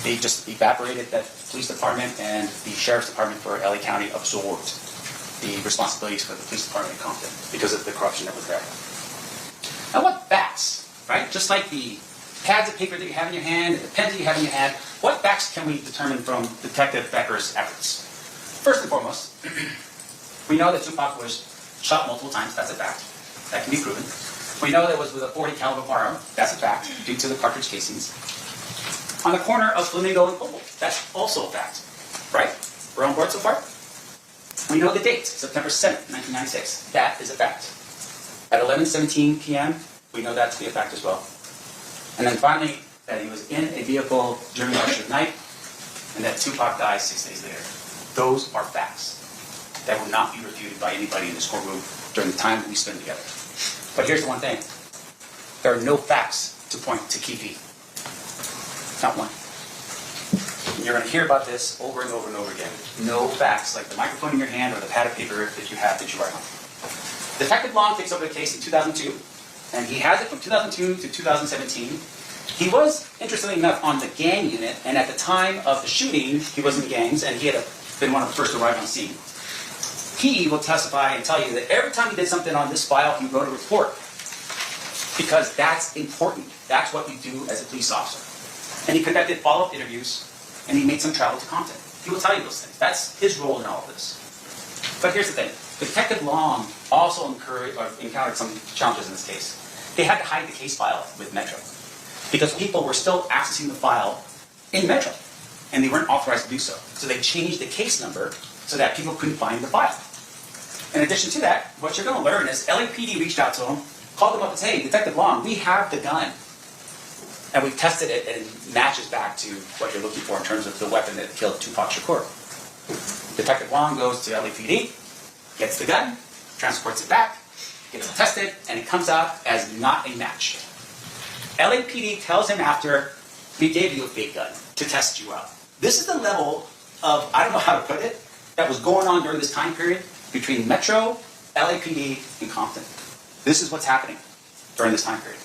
They just evaporated that police department, and the sheriff's department for LA County absorbed the responsibilities for the police department in Compton because of the corruption that was there. Now, what facts, right? Just like the pads of paper that you have in your hand and the pens that you have in your hand, what facts can we determine from Detective Becker's efforts? First and foremost, we know that Tupac was shot multiple times. That's a fact. That can be proven. We know that it was with a .40 caliber firearm. That's a fact, due to the cartridge casings. On the corner of Flamingo and Cobalt. That's also a fact, right? We're on board so far? We know the date, September 7th, 1996. That is a fact. At 11:17 p.m., we know that to be a fact as well. And then finally, that he was in a vehicle during the rush of night, and that Tupac died 6 days later. Those are facts that will not be refuted by anybody in this courtroom during the time that we spend together. But here's the one thing. There are no facts to point to Keefe. Not one. And you're going to hear about this over and over and over again. No facts, like the microphone in your hand or the pad of paper that you have that you write on. Detective Long takes over the case in 2002, and he has it from 2002 to 2017. He was, interestingly enough, on the gang unit, and at the time of the shooting, he was in the gangs, and he had been one of the first to arrive on scene. He will testify and tell you that every time he did something on this file, he wrote a report. Because that's important. That's what you do as a police officer. And he conducted follow-up interviews, and he made some travel to Compton. He will tell you those things. That's his role in all of this. But here's the thing. Detective Long also encountered some challenges in this case. They had to hide the case file with Metro, because people were still accessing the file in Metro, and they weren't authorized to do so. So they changed the case number so that people couldn't find the file. In addition to that, what you're going to learn is LAPD reached out to him, called him up and said, hey, Detective Long, we have the gun. And we've tested it, and it matches back to what you're looking for in terms of the weapon that killed Tupac Shakur. Detective Long goes to LAPD, gets the gun, transports it back, gets it tested, and it comes out as not a match. LAPD tells him after, we gave you a fake gun to test you out. This is the level of, I don't know how to put it, that was going on during this time period between Metro, LAPD, and Compton. This is what's happening during this time period.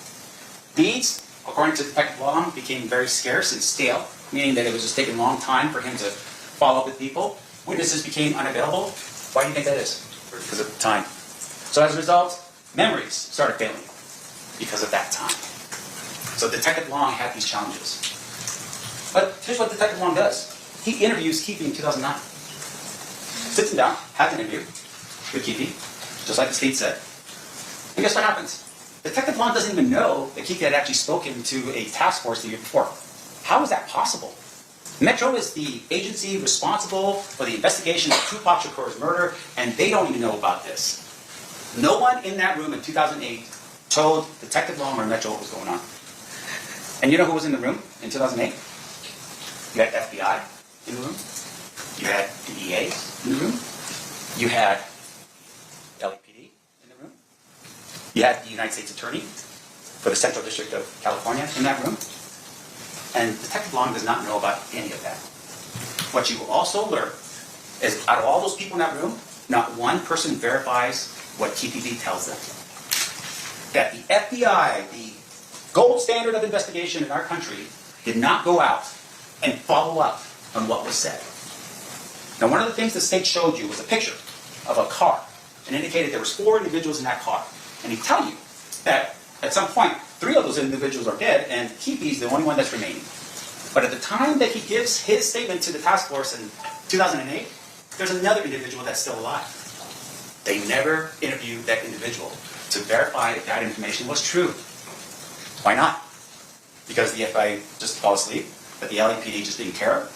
Leads, according to Detective Long, became very scarce and stale, meaning that it was just taking a long time for him to follow up with people. Witnesses became unavailable. Why do you think that is? Because of time. So as a result, memories started failing because of that time. So Detective Long had these challenges. But here's what Detective Long does. He interviews Keefe in 2009. Sits him down, has an interview with Keefe, just like the state said. And guess what happens? Detective Long doesn't even know that Keefe had actually spoken to a task force the year before. How is that possible? Metro is the agency responsible for the investigation of Tupac Shakur's murder, and they don't even know about this. No one in that room in 2008 told Detective Long or Metro what was going on. And you know who was in the room in 2008? You had FBI in the room. You had DEA in the room. You had LAPD in the room. You had the United States Attorney for the Central District of California in that room. And Detective Long does not know about any of that. What you will also learn is out of all those people in that room, not one person verifies what TPD tells them. That the FBI, the gold standard of investigation in our country, did not go out and follow up on what was said. Now, one of the things the state showed you was a picture of a car and indicated there was 4 individuals in that car. And he tell you that at some point, 3 of those individuals are dead, and Keefe is the only one that's remaining. But at the time that he gives his statement to the task force in 2008, there's another individual that's still alive. They never interviewed that individual to verify that that information was true. Why not? Because the FBI just fell asleep, that the LAPD just didn't care.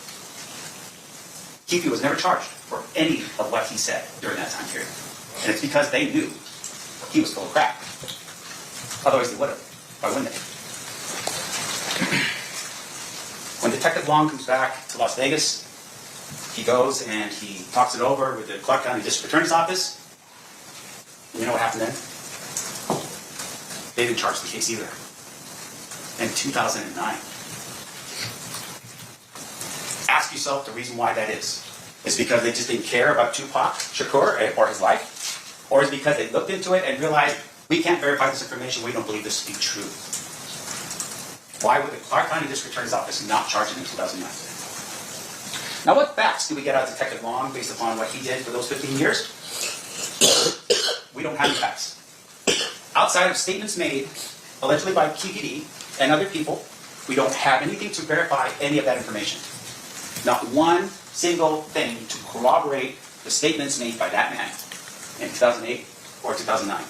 Keefe was never charged for any of what he said during that time period. And it's because they knew he was full of crap. Otherwise they would have. Why wouldn't they? When Detective Long comes back to Las Vegas, he goes and he talks it over with the Clark County District Attorney's Office. And you know what happened then? They didn't charge the case either. In 2009. Ask yourself the reason why that is. Is because they just didn't care about Tupac Shakur or his life? Or is it because they looked into it and realized, we can't verify this information, we don't believe this to be true? Why would the Clark County District Attorney's Office not charge him in 2009? Now, what facts do we get out of Detective Long based upon what he did for those 15 years? We don't have any facts. Outside of statements made, allegedly by QPD and other people, we don't have anything to verify any of that information. Not one single thing to corroborate the statements made by that man in 2008 or 2009.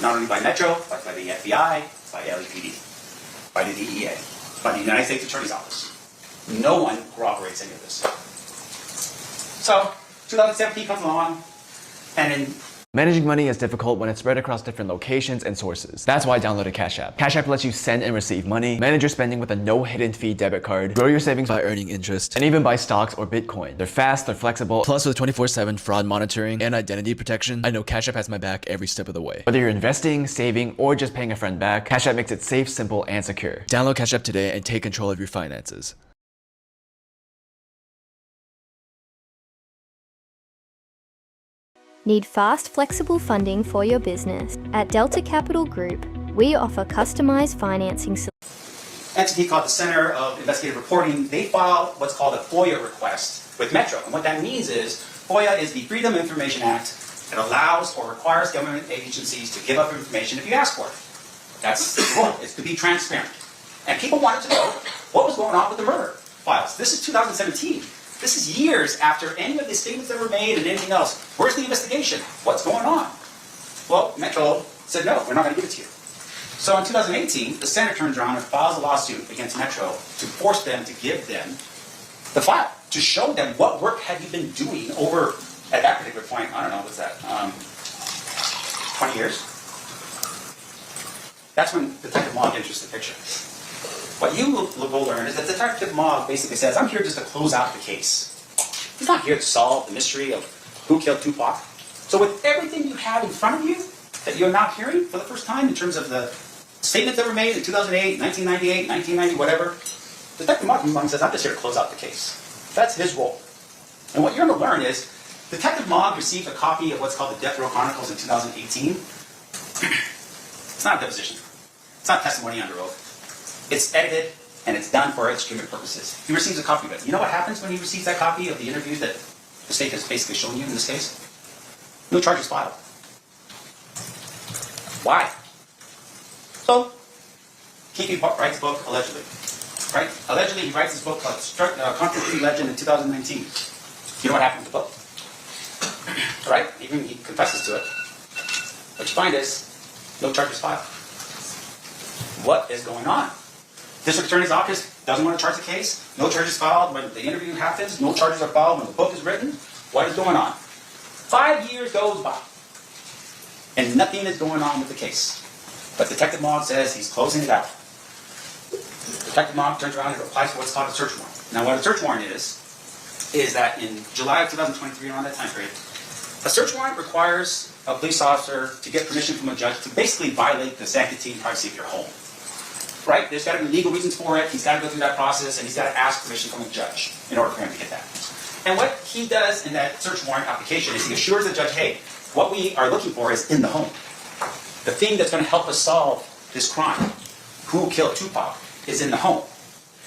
not only by Metro, but by the FBI, by LAPD, by the DEA, by the United States Attorney's Office. No one corroborates any of this. So, 2017 comes along, and in Managing money is difficult when it's spread across different locations and sources. That's why I downloaded Cash App. Cash App lets you send and receive money, manage your spending with a no hidden fee debit card, grow your savings by earning interest, and even buy stocks or Bitcoin. They're fast, they're flexible, plus with 24/7 fraud monitoring and identity protection, I know Cash App has my back every step of the way. Whether you're investing, saving, or just paying a friend back, Cash App makes it safe, simple, and secure. Download Cash App today and take control of your finances. Need fast, flexible funding for your business? At Delta Capital Group, we offer customized financing solutions. Entity called the Center of Investigative Reporting, they filed what's called a FOIA request with Metro. And what that means is FOIA is the Freedom of Information Act that allows or requires government agencies to give up information if you ask for it. That's the goal. It's to be transparent. And people wanted to know what was going on with the murder files. This is 2017. This is years after any of the statements that were made and anything else. Where's the investigation? What's going on? Well, Metro said, no, we're not going to give it to you. So in 2018, the Senate turns around and files a lawsuit against Metro to force them to give them the file, to show them what work had you been doing over, at that particular point, I don't know, what's that, 20 years? That's when Detective Mogg enters the picture. What you will learn is that Detective Mogg basically says, I'm here just to close out the case. He's not here to solve the mystery of who killed Tupac. So with everything you have in front of you that you're now hearing for the first time in terms of the statements that were made in 2008, 1998, 1990, whatever, Detective Mogg says, I'm just here to close out the case. That's his role. And what you're going to learn is Detective Mogg received a copy of what's called the Death Row Chronicles in 2018. It's not a deposition. It's not testimony under oath. It's edited, and it's done for extremist purposes. He receives a copy of it. You know what happens when he receives that copy of the interview that the state has basically shown you in this case? No charges filed. Why? So, Keefe writes a book, allegedly. Right? Allegedly, he writes this book called Contradictory Legend in 2019. You know what happened to the book? Right? Even he confesses to it. What you find is, no charges filed. What is going on? District Attorney's Office doesn't want to charge the case. No charges filed when the interview happens. No charges are filed when the book is written. What is going on? 5 years goes by, and nothing is going on with the case. But Detective Mogg says he's closing it out. Detective Mogg turns around and applies for what's called a search warrant. Now, what a search warrant is that in July of 2023, around that time period, a search warrant requires a police officer to get permission from a judge to basically violate the sanctity and privacy of your home. Right? There's got to be legal reasons for it. He's got to go through that process, and he's got to ask permission from a judge in order for him to get that. And what he does in that search warrant application is he assures the judge, hey, what we are looking for is in the home. The thing that's going to help us solve this crime, who killed Tupac, is in the home.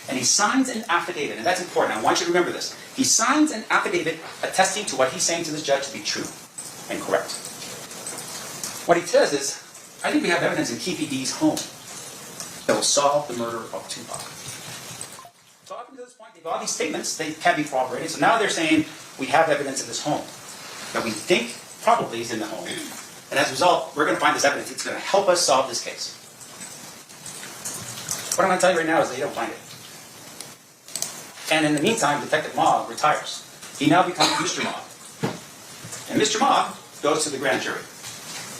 And he signs an affidavit, and that's important. I want you to remember this. He signs an affidavit attesting to what he's saying to this judge to be true and correct. What he says is, I think we have evidence in Keefe D's home that will solve the murder of Tupac. So up until this point, they've all these statements, they can be corroborated. So now they're saying, we have evidence in this home that we think probably is in the home. And as a result, we're going to find this evidence. It's going to help us solve this case. What I'm going to tell you right now is they don't find it. And in the meantime, Detective Mogg retires. He now becomes Mr. Mogg. And Mr. Mogg goes to the grand jury.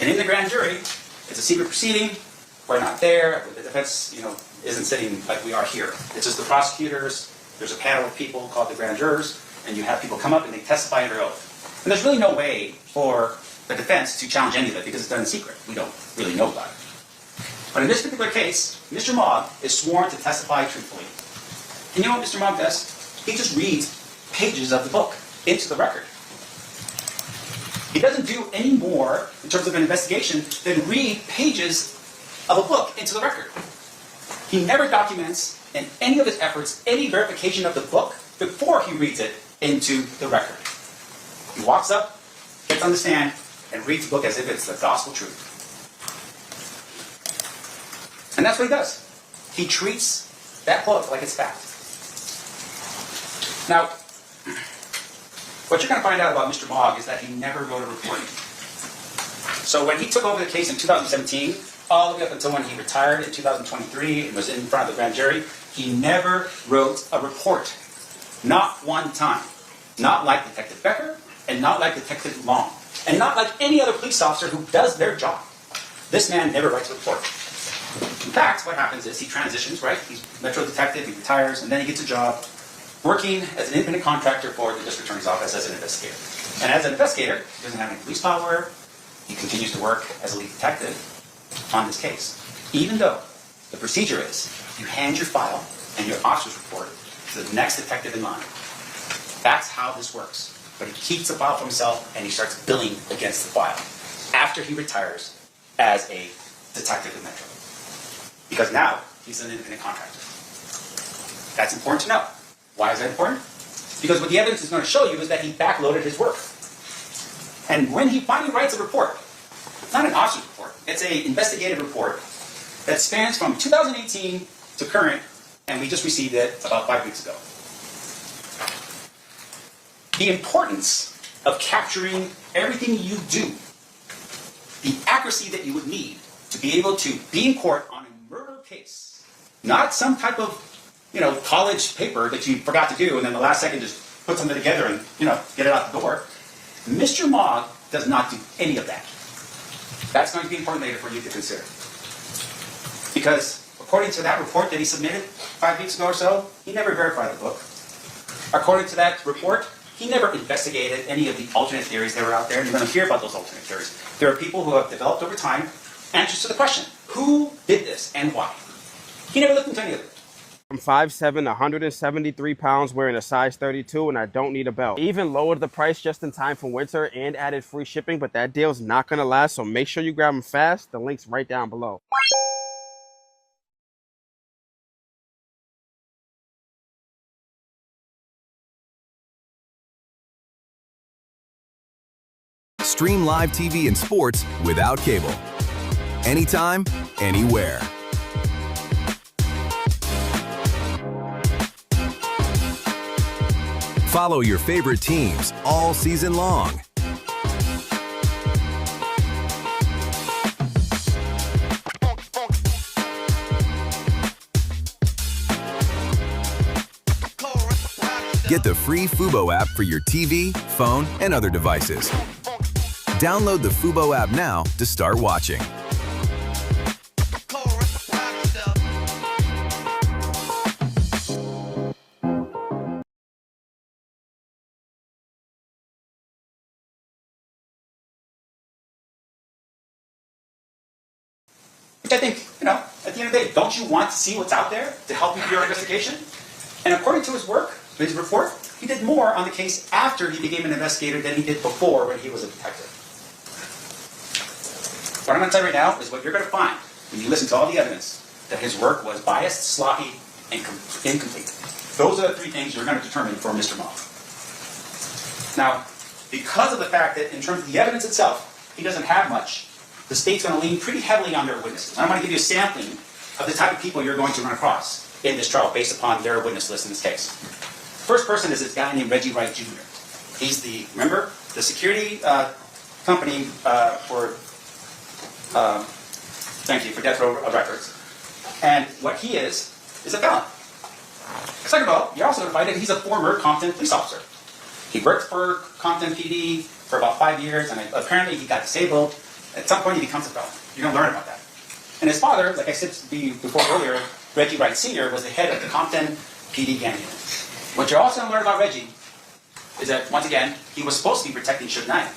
And in the grand jury, it's a secret proceeding. We're not there. The defense, isn't sitting like we are here. It's just the prosecutors. There's a panel of people called the grand jurors, and you have people come up and they testify under oath. And there's really no way for the defense to challenge any of it because it's done in secret. We don't really know about it. But in this particular case, Mr. Mogg is sworn to testify truthfully. And you know what Mr. Mogg does? He just reads pages of the book into the record. He doesn't do any more in terms of an investigation than read pages of a book into the record. He never documents in any of his efforts any verification of the book before he reads it into the record. He walks up, gets on the stand, and reads the book as if it's the gospel truth. And that's what he does. He treats that book like it's fact. Now, what you're going to find out about Mr. Mogg is that he never wrote a reporting. So when he took over the case in 2017, all the way up until when he retired in 2023 and was in front of the grand jury, he never wrote a report. Not one time. Not like Detective Becker, and not like Detective Long, and not like any other police officer who does their job. This man never writes a report. In fact, what happens is he transitions, right? He's a Metro detective, he retires, and then he gets a job working as an independent contractor for the district attorney's office as an investigator. And as an investigator, he doesn't have any police power. He continues to work as a lead detective on this case. Even though the procedure is you hand your file and your officer's report to the next detective in line. That's how this works. But he keeps the file for himself and he starts billing against the file after he retires as a detective in Metro. Because now he's an independent contractor. That's important to know. Why is that important? Because what the evidence is going to show you is that he backloaded his work. And when he finally writes a report, it's not an officer's report, it's an investigative report that spans from 2018 to current, and we just received it about 5 weeks ago. The importance of capturing everything you do, the accuracy that you would need to be able to be in court on a murder case, not some type of, college paper that you forgot to do and then the last second just put something together and, get it out the door. Mr. Mogg does not do any of that. That's going to be important later for you to consider. Because according to that report that he submitted 5 weeks ago or so, he never verified the book. According to that report, he never investigated any of the alternate theories that were out there, and you're going to hear about those alternate theories. There are people who have developed over time answers to the question, who did this and why? He never looked into any of it. I'm 5'7", 173 pounds, wearing a size 32, and I don't need a belt. They even lowered the price just in time for winter and added free shipping, but that deal's not going to last, so make sure you grab them fast. The link's right down below. Stream live TV and sports without cable. Anytime, anywhere. Follow your favorite teams all season long. Get the free Fubo app for your TV, phone, and other devices. Download the Fubo app now to start watching. Which I think, at the end of the day, don't you want to see what's out there to help you with your investigation? And according to his report, he did more on the case after he became an investigator than he did before when he was a detective. What I'm going to tell you right now is what you're going to find when you listen to all the evidence, that his work was biased, sloppy, and incomplete. Those are the three things you're going to determine for Mr. Mogg. Now, because of the fact that in terms of the evidence itself, he doesn't have much, the state's going to lean pretty heavily on their witnesses. I'm going to give you a sampling of the type of people you're going to run across in this trial based upon their witness list in this case. First person is this guy named Reggie Wright Jr. He's the security company for Death Row Records. And what he is a felon. Second of all, you're also going to find that he's a former Compton police officer. He worked for Compton PD for about 5 years, and apparently he got disabled. At some point, he becomes a felon. You're going to learn about that. And his father, like I said before earlier, Reggie Wright Sr. was the head of the Compton PD gang unit. What you're also going to learn about Reggie is that, once again, he was supposed to be protecting Suge Knight.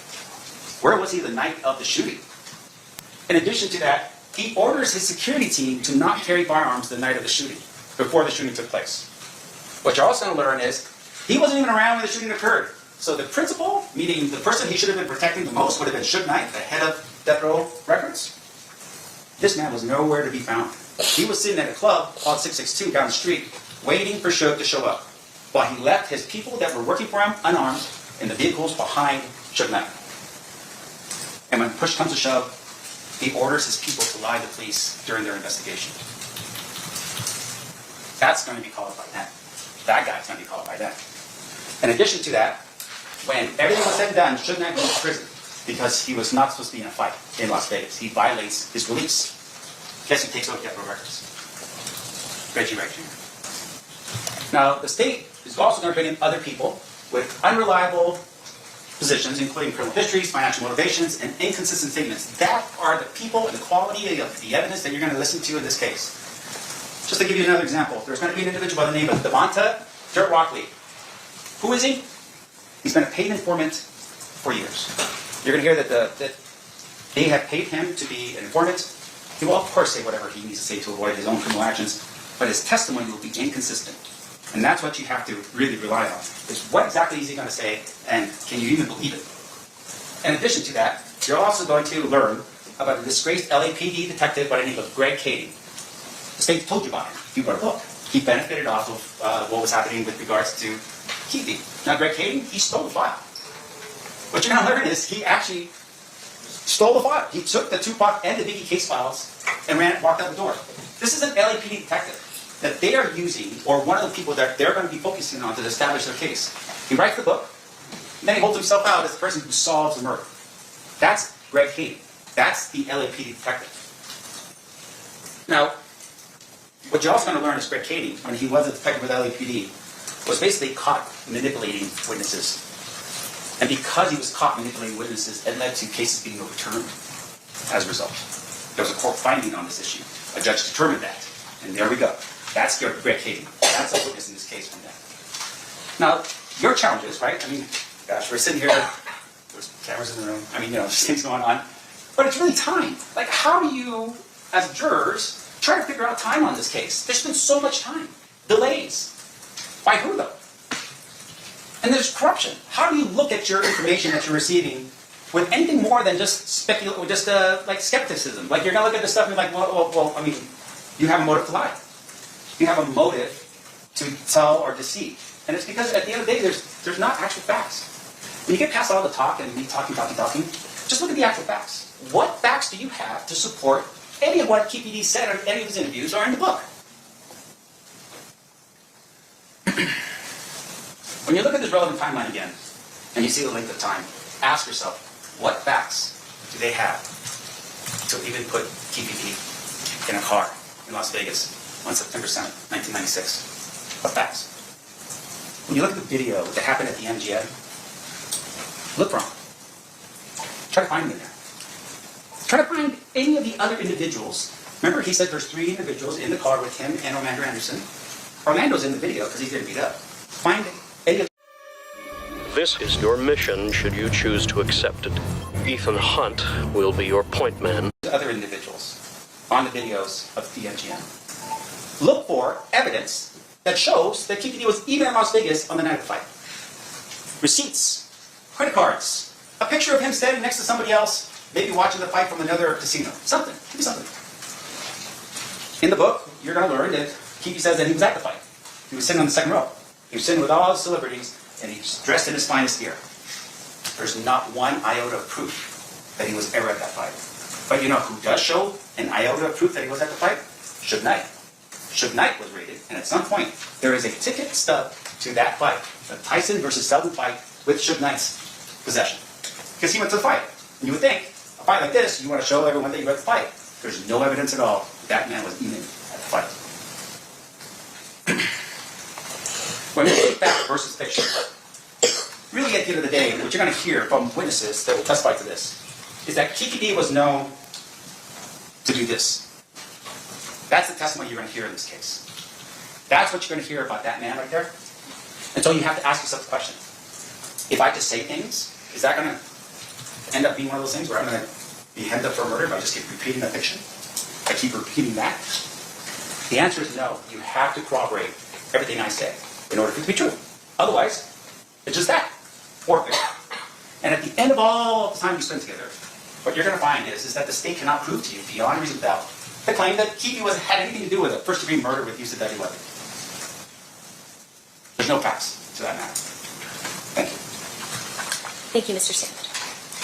Where was he the night of the shooting? In addition to that, he orders his security team to not carry firearms the night of the shooting, before the shooting took place. What you're also going to learn is, he wasn't even around when the shooting occurred. So the principal, meaning the person he should have been protecting the most, would have been Suge Knight, the head of Death Row Records. This man was nowhere to be found. He was sitting at a club called 662 down the street, waiting for Suge to show up, while he left his people that were working for him unarmed in the vehicles behind Suge Knight. And when push comes to shove, he orders his people to lie to police during their investigation. That's going to be called by that. That guy's going to be called by that. In addition to that, when everything was said and done, Suge Knight went to prison. because he was not supposed to be in a fight in Las Vegas. He violates his release. Guess who takes over Capitol Records? Reggie Wright Jr. Now, the state is also going to bring in other people with unreliable positions, including criminal histories, financial motivations, and inconsistent statements. That are the people and the quality of the evidence that you're going to listen to in this case. Just to give you another example, there's going to be an individual by the name of Devonta Dirt Rockley. Who is he? He's been a paid informant for years. You're going to hear that they have paid him to be an informant. He will, of course, say whatever he needs to say to avoid his own criminal actions, but his testimony will be inconsistent. And that's what you have to really rely on, is what exactly is he going to say, and can you even believe it? In addition to that, you're also going to learn about a disgraced LAPD detective by the name of Greg Cady. The state told you about him. He wrote a book. He benefited off of what was happening with regards to Keithy. Now, Greg Cady, he stole the file. What you're going to learn is he actually stole the file. He took the Tupac and the Biggie case files and walked out the door. This is an LAPD detective that they are using, or one of the people that they're going to be focusing on to establish their case. He writes the book, and then he holds himself out as the person who solves the murder. That's Greg Cady. That's the LAPD detective. Now, what you're also going to learn is Greg Cady, when he was a detective with LAPD, was basically caught manipulating witnesses. And because he was caught manipulating witnesses, it led to cases being overturned as a result. There was a court finding on this issue. A judge determined that. And there we go. That's Greg Cady. That's a witness in this case from that. Now, your challenges, right? I mean, gosh, we're sitting here, there's cameras in the room. I mean, there's things going on. But it's really time. Like, how do you, as jurors, try to figure out time on this case? There's been so much time. Delays. By who, though? And there's corruption. How do you look at your information that you're receiving with anything more than just like skepticism? Like, you're going to look at this stuff and be like, well, I mean, you have a motive to lie. You have a motive to tell or deceive. And it's because at the end of the day, there's not actual facts. When you get past all the talk and me talking, just look at the actual facts. What facts do you have to support any of what KPD said in any of his interviews or in the book? When you look at this relevant timeline again, and you see the length of time, ask yourself, what facts do they have to even put KPD in a car in Las Vegas on September 7th, 1996? What facts? When you look at the video that happened at the MGM, look for them. Try to find them in there. Try to find any of the other individuals. Remember, he said there's 3 individuals in the car with him and Orlando Anderson. Orlando's in the video because he's getting beat up. Find any of This is your mission should you choose to accept it. Ethan Hunt will be your point man. the other individuals on the videos of the MGM. Look for evidence that shows that KPD was even in Las Vegas on the night of the fight. Receipts, credit cards, a picture of him standing next to somebody else, maybe watching the fight from another casino. Something. Give me something. In the book, you're going to learn that KP says that he was at the fight. He was sitting on the second row. He was sitting with all the celebrities, and he was dressed in his finest gear. There's not one iota of proof that he was ever at that fight. But you know who does show an iota of proof that he was at the fight? Suge Knight. Suge Knight was rated, and at some point, there is a ticket stub to that fight, the Tyson versus Selden fight with Suge Knight's possession. Because he went to the fight. And you would think, a fight like this, you want to show everyone that you were at the fight. There's no evidence at all that man was even at the fight. When we take fact versus fiction, really at the end of the day, what you're going to hear from witnesses that will testify to this is that KPD was known to do this. That's the testimony you're going to hear in this case. That's what you're going to hear about that man right there. And so you have to ask yourself the question, if I just say things, is that going to end up being one of those things where I'm going to be hemmed up for murder if I just keep repeating the fiction? If I keep repeating that? The answer is no. You have to corroborate everything I say in order for it to be true. Otherwise, it's just that. Or fiction. And at the end of all the time you spend together, what you're going to find is that the state cannot prove to you beyond a reasonable doubt the claim that Keefe had anything to do with a first-degree murder with use of deadly weapon. There's no facts to that matter. Thank you. Thank you, Mr. Sandler.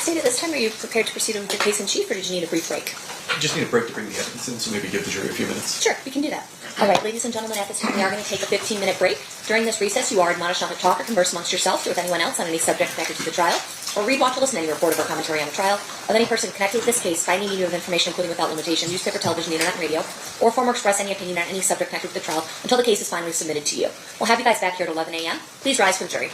State, at this time, are you prepared to proceed with your case in chief, or did you need a brief break? I just need a break to bring the evidence in, so maybe give the jury a few minutes. Sure, we can do that. All right, ladies and gentlemen, at this time, we are going to take a 15-minute break. During this recess, you are admonished not to talk or converse amongst yourselves or with anyone else on any subject connected to the trial. or read, watch, or listen to any report or commentary on a trial of any person connected with this case by any medium of information, including without limitation, newspaper, television, internet, and radio, or form or express any opinion on any subject connected with the trial until the case is finally submitted to you. We'll have you guys back here at 11 a.m. Please rise for the jury.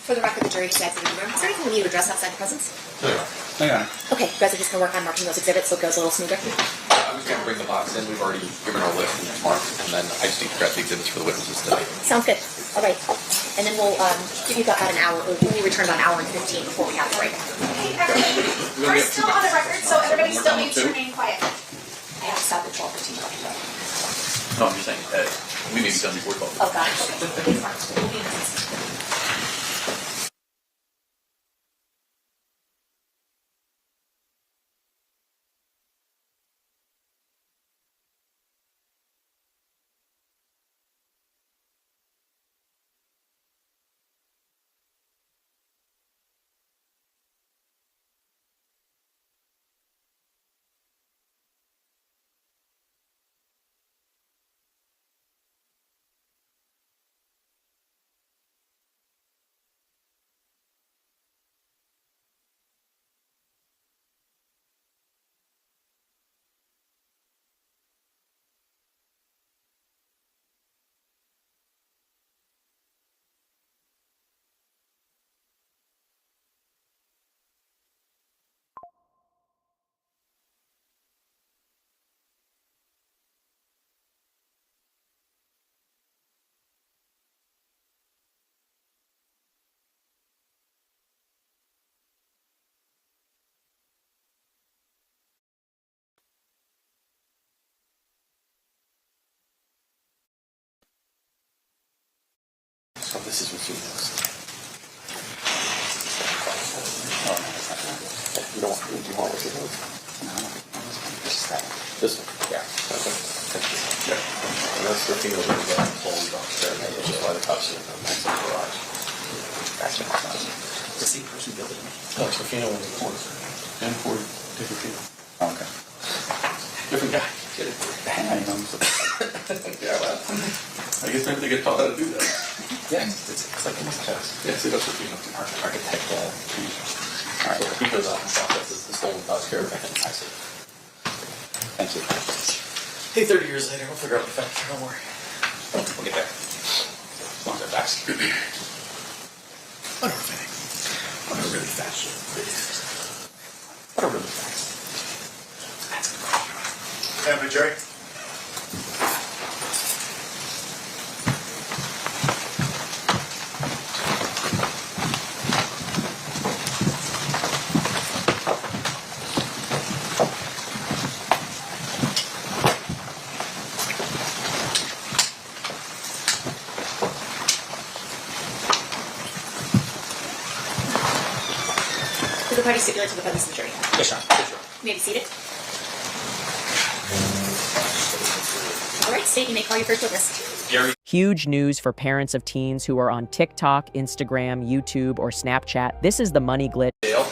For the record, the jury decides in the room. Is there anything we need to address outside the presence? Hang on. Okay, you guys are just going to work on marking those exhibits so it goes a little smoother. I'm just going to bring the box in. We've already given our list and it's marked, and then I just need to grab the exhibits for the witnesses today. Sounds good. All right. And then we'll give you about an hour. We'll return about an hour and 15 before we have the break. Okay, everybody, we're still on the record, so everybody still needs to remain quiet. I have to stop at 12:15. No, I'm just saying, we may be done before 12. Oh, gosh. Okay. We'll be in business. So this is what you know. You don't want to do more with those? No. This one? Yeah. Okay. Yeah. And that's the thing that we're going to get pulled off there. Which is why the cops are in the back of the garage. Gotcha. It's the same person building it. Oh, it's Rufino and Ford. And Ford. Dick Rufino. Oh, okay. Different guy. Get it? I know. Yeah, well. I guess maybe they get taught how to do that. Yeah, it's like in his test. Yeah, see, that's what you know, architect. All right, he goes off and processes the stolen Dodge Caravan. I see. Thank you. Hey, 30 years later, we'll figure out the facts. Don't worry. We'll get there. As long as they're facts. What are facts? What are really facts? What are really facts? That's a good question. Yeah, but Jerry? The party stipulates to the presence of the jury. Yes, sir. Yes, sir. You may be seated. All right, State, you may call your first witness. Gary. Huge news for parents of teens who are on TikTok, Instagram, YouTube, or Snapchat. This is the money glitch. Dale.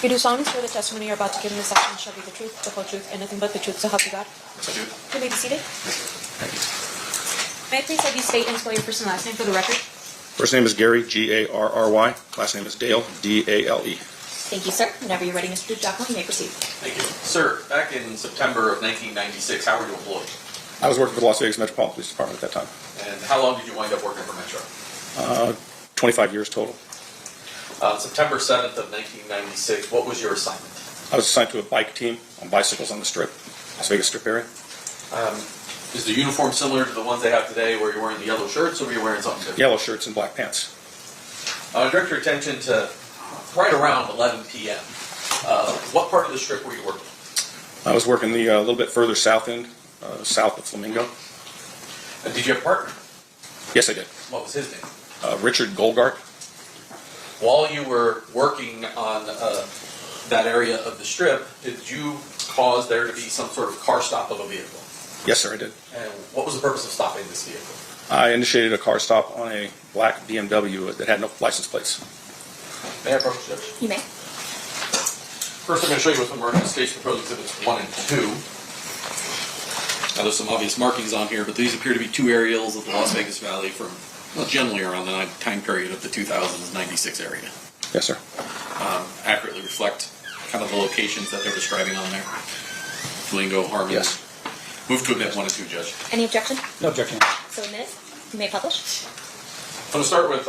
You do solemnly swear the testimony you're about to give in this session shall be the truth, the whole truth, and nothing but the truth, so help you God. Yes, I do. You may be seated. Thank you. May I please have you state and spell your first and last name for the record? First name is Gary, G-A-R-R-Y. Last name is Dale, D-A-L-E. Thank you, sir. Whenever you're ready, Mr. Duke, you may proceed. Thank you. Sir, back in September of 1996, how were you employed? I was working for the Las Vegas Metropolitan Police Department at that time. And how long did you wind up working for Metro? 25 years total. September 7th of 1996, what was your assignment? I was assigned to a bike team on bicycles on the Strip, Las Vegas Strip area. Is the uniform similar to the ones they have today, where you're wearing the yellow shirts, or were you wearing something different? Yellow shirts and black pants. I direct your attention to right around 11 p.m. What part of the strip were you working? I was working the little bit further south end, south of Flamingo. Did you have a partner? Yes, I did. What was his name? Richard Golgart. While you were working on that area of the strip, did you cause there to be some sort of car stop of a vehicle? Yes, sir, I did. And what was the purpose of stopping this vehicle? I initiated a car stop on a black BMW that had no license plates. May I approach, Judge? You may. First, I'm going to show you what's been marked in State's Proposed Exhibits 1 and 2. Now, there's some obvious markings on here, but these appear to be two aerials of the Las Vegas Valley from, well, generally around the time period of the 2000s, 96 area. Yes, sir. Accurately reflect kind of the locations that they're describing on there. Flamingo, Harmon. Yes. Move to admit 1 and 2, Judge. Any objection? No objection. So admitted. You may publish. I'm going to start with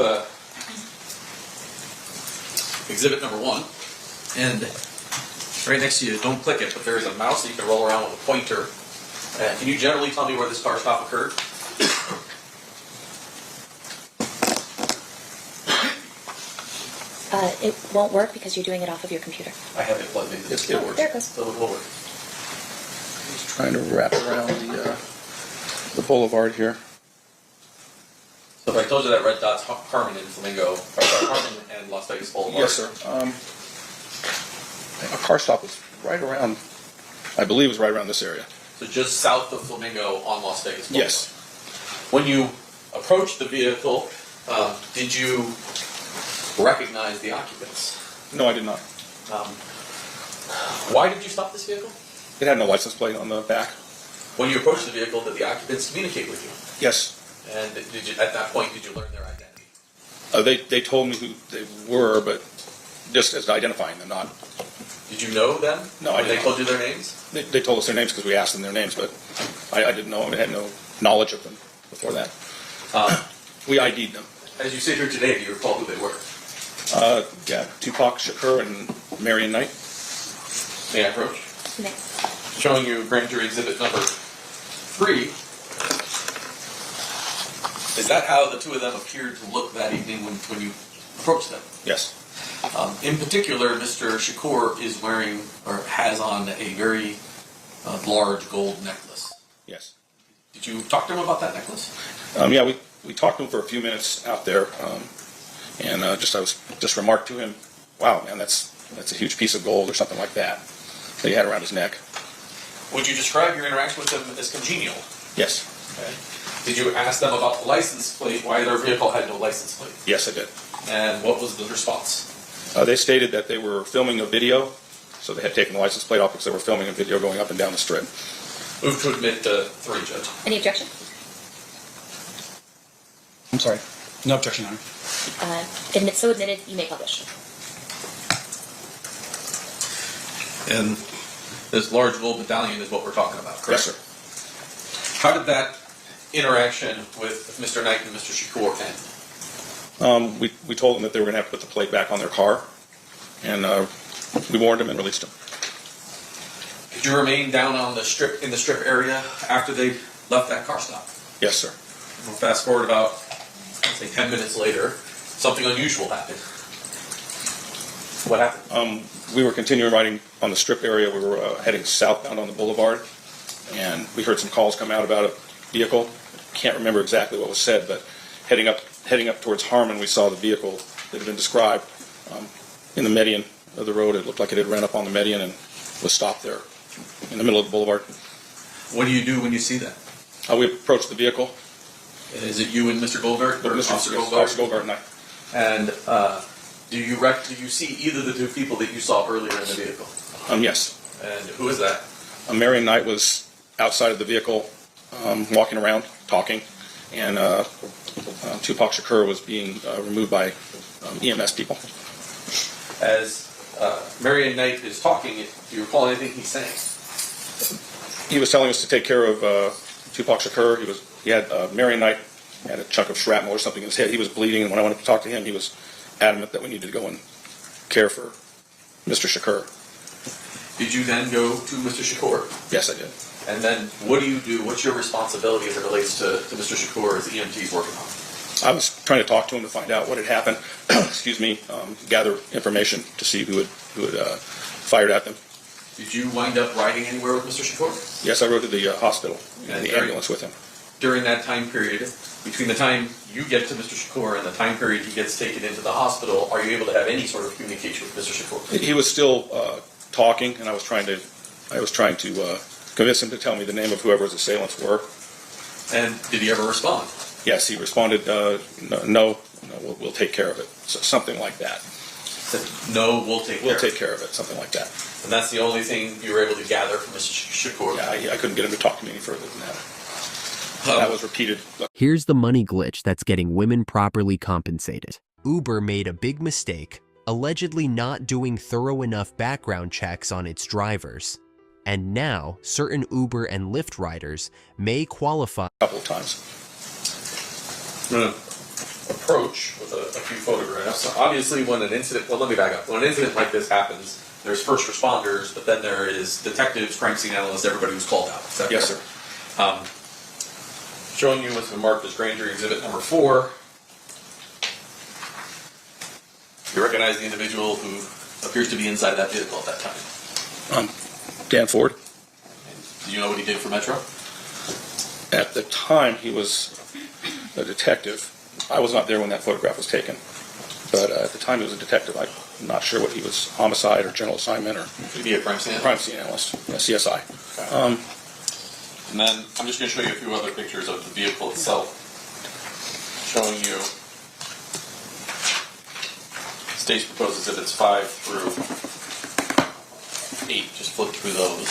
exhibit number 1. And right next to you, don't click it, but there's a mouse that you can roll around with a pointer. Can you generally tell me where this car stop occurred? It won't work because you're doing it off of your computer. I have it plugged in. It works. There it goes. So it will work. Just trying to wrap around the boulevard here. So if I told you that red dot's Harmon and Flamingo, or sorry, Harmon and Las Vegas Boulevard. Yes, sir. A car stop was right around, I believe it was right around this area. So just south of Flamingo on Las Vegas Boulevard. Yes. When you approached the vehicle, did you recognize the occupants? No, I did not. Why did you stop this vehicle? It had no license plate on the back. When you approached the vehicle, did the occupants communicate with you? Yes. And did you, at that point, did you learn their identity? They told me who they were, but just as identifying them, not. Did you know them? No, I when didn't. They told you their names? They told us their names because we asked them their names, but I didn't know. I had no knowledge of them before that. We ID'd them. As you sit here today, do you recall who they were? Yeah, Tupac Shakur and Marion Knight. May I approach? You may. Showing you grand jury exhibit number 3. Is that how the two of them appeared to look that evening when you approached them? Yes. In particular, Mr. Shakur is wearing, or has on, a very large gold necklace. Yes. Did you talk to him about that necklace? Yeah, we talked to him for a few minutes out there, and I just remarked to him, "Wow, man, that's a huge piece of gold," or something like that he had around his neck. Would you describe your interaction with them as congenial? Yes. Okay. Did you ask them about the license plate, why their vehicle had no license plate? Yes, I did. And what was the response? They stated that they were filming a video, so they had taken the license plate off because they were filming a video going up and down the strip. Move to admit 3, Judge. Any objection? I'm sorry. No objection, Honor. So admitted. You may publish. And this large gold medallion is what we're talking about, correct? Yes, sir. How did that interaction with Mr. Knight and Mr. Shakur end? We told them that they were going to have to put the plate back on their car, and we warned them and released them. Did you remain down on the strip, in the strip area after they left that car stop? Yes, sir. We'll fast forward about, let's say, 10 minutes later. Something unusual happened. What happened? We were continuing riding on the strip area. We were heading southbound on the boulevard, and we heard some calls come out about a vehicle. Can't remember exactly what was said, but heading up towards Harmon, we saw the vehicle that had been described in the median of the road. It looked like it had ran up on the median and was stopped there in the middle of the boulevard. What do you do when you see that? We approached the vehicle. Is it you and Mr. Goldgart? Or Mr. Officer Goldgart? Officer Goldgart and I. And do you see either of the two people that you saw earlier in the vehicle? Yes. And who is that? Marion Knight was outside of the vehicle, walking around, talking, and Tupac Shakur was being removed by EMS people. As Marion Knight is talking, do you recall anything he's saying? He was telling us to take care of Tupac Shakur. He had Marion Knight had a chunk of shrapnel or something in his head. He was bleeding, and when I went to talk to him, he was adamant that we needed to go and care for Mr. Shakur. Did you then go to Mr. Shakur? Yes, I did. And then what do you do? What's your responsibility as it relates to Mr. Shakur as the EMT's working on? I was trying to talk to him to find out what had happened. Excuse me. Gather information to see who had fired at them. Did you wind up riding anywhere with Mr. Shakur? Yes, I rode to the hospital and the ambulance with him. During that time period, between the time you get to Mr. Shakur and the time period he gets taken into the hospital, are you able to have any sort of communication with Mr. Shakur? He was still talking, and I was trying to convince him to tell me the name of whoever his assailants were. And did he ever respond? Yes, he responded, no, we'll take care of it. So, something like that. No, we'll take care of it, something like that. And that's the only thing you were able to gather from Mr. Shakur? Yeah, I couldn't get him to talk to me any further than that. That was repeated. Here's the money glitch that's getting women properly compensated. Uber made a big mistake, allegedly not doing thorough enough background checks on its drivers. And now, certain Uber and Lyft riders may qualify. A couple of times. I'm going to approach with a few photographs. So obviously, when an incident, well, let me back up. When an incident like this happens, there's first responders, but then there is detectives, crime scene analysts, everybody who's called out. Is that yes, correct? sir. Showing you what's been marked as Grand Jury Exhibit number 4. You recognize the individual who appears to be inside that vehicle at that time? Dan Ford. Do you know what he did for Metro? At the time, he was a detective. I was not there when that photograph was taken. But at the time, he was a detective. I'm not sure what he was, homicide or general assignment or... Could he be a crime scene analyst? Crime scene analyst, yeah, CSI. Okay. And then I'm just going to show you a few other pictures of the vehicle itself. Showing you State's proposed exhibits 5 through 8. Just flip through those.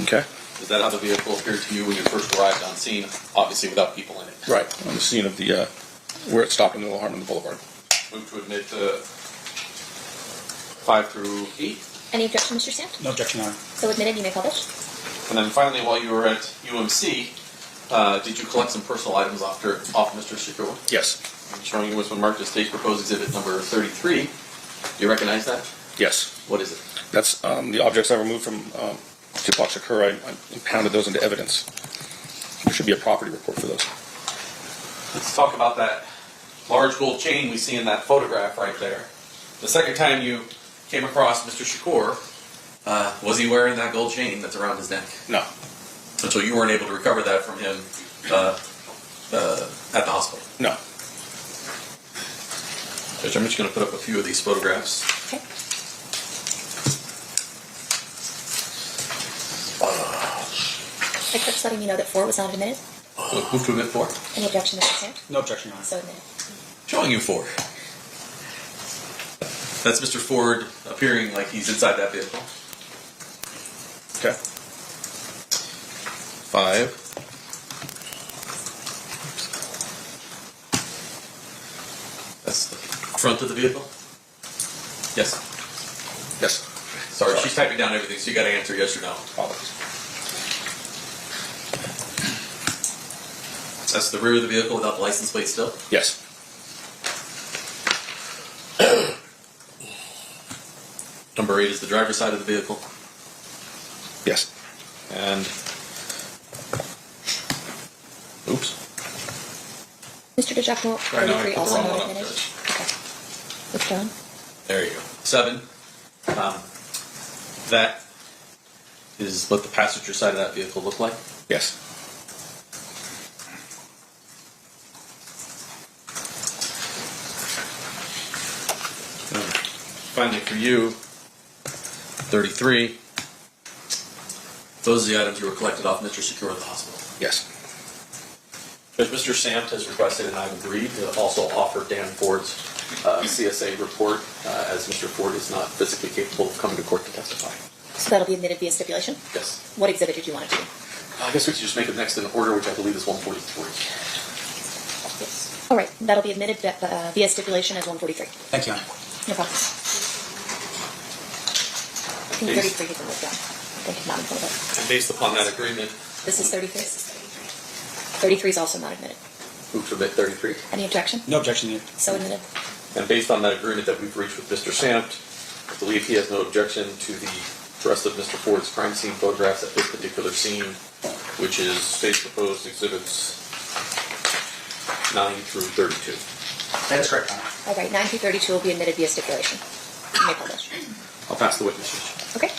Okay. Is that how the vehicle appeared to you when you first arrived on scene? Obviously without people in it. Right, on the scene of the, where it stopped in the middle of Harmon Boulevard. Move to admit 5 through 8. Any objection, Mr. Stamp? No objection, Your Honor. So admitted, you may publish. And then finally, while you were at UMC, did you collect some personal items off Mr. Shakur? Yes. I'm showing you what's been marked as State's proposed exhibit number 33. Do you recognize that? Yes. What is it? That's the objects I removed from Tupac Shakur. I impounded those into evidence. There should be a property report for those. Let's talk about that large gold chain we see in that photograph right there. The second time you came across Mr. Shakur, was he wearing that gold chain that's around his neck? No. And so you weren't able to recover that from him at the hospital? No. Judge, I'm just going to put up a few of these photographs. Okay. Just letting you know that 4 was not admitted. Move to admit 4. Any objection, Mr. Stamp? No objection, Your Honor. So admitted. Showing you 4. That's Mr. Ford appearing like he's inside that vehicle. Okay. 5. That's the front of the vehicle? Yes. Yes. Sorry, she's typing down everything, so you got to answer yes or no. Apologies. That's the rear of the vehicle without the license plate still? Yes. Number 8 is the driver's side of the vehicle? Yes. And... Oops. Mr. DeJacmo, Right, no, I 33 put the also wrong not one up, admitted. Judge. Okay. Withdrawn. There you go. 7. That is what the passenger side of that vehicle looked like? Yes. Finally, for you, 33. Those are the items you were collected off Mr. Shakur at the hospital. Yes. Judge, Mr. Samt has requested, and I've agreed, to also offer Dan Ford's CSA report, as Mr. Ford is not physically capable of coming to court to testify. So that'll be admitted via stipulation? Yes. What exhibit did you want it to be? I guess we could just make it next in order, which I believe is 143. Yes. All right, that'll be admitted via stipulation as 143. Thank you, Your Honor. No problem. I think 33 has been withdrawn. I think it's not in front of it. And based upon that agreement, This is 33. 33 is also not admitted. Move to admit 33. Any objection? No objection here. So admitted. And based on that agreement that we've reached with Mr. Samt, I believe he has no objection to the rest of Mr. Ford's crime scene photographs at this particular scene, which is State's Proposed Exhibits 9 through 32. That is correct, Your Honor. All right, 9 through 32 will be admitted via stipulation. You may publish. I'll pass the witness, Judge. Okay.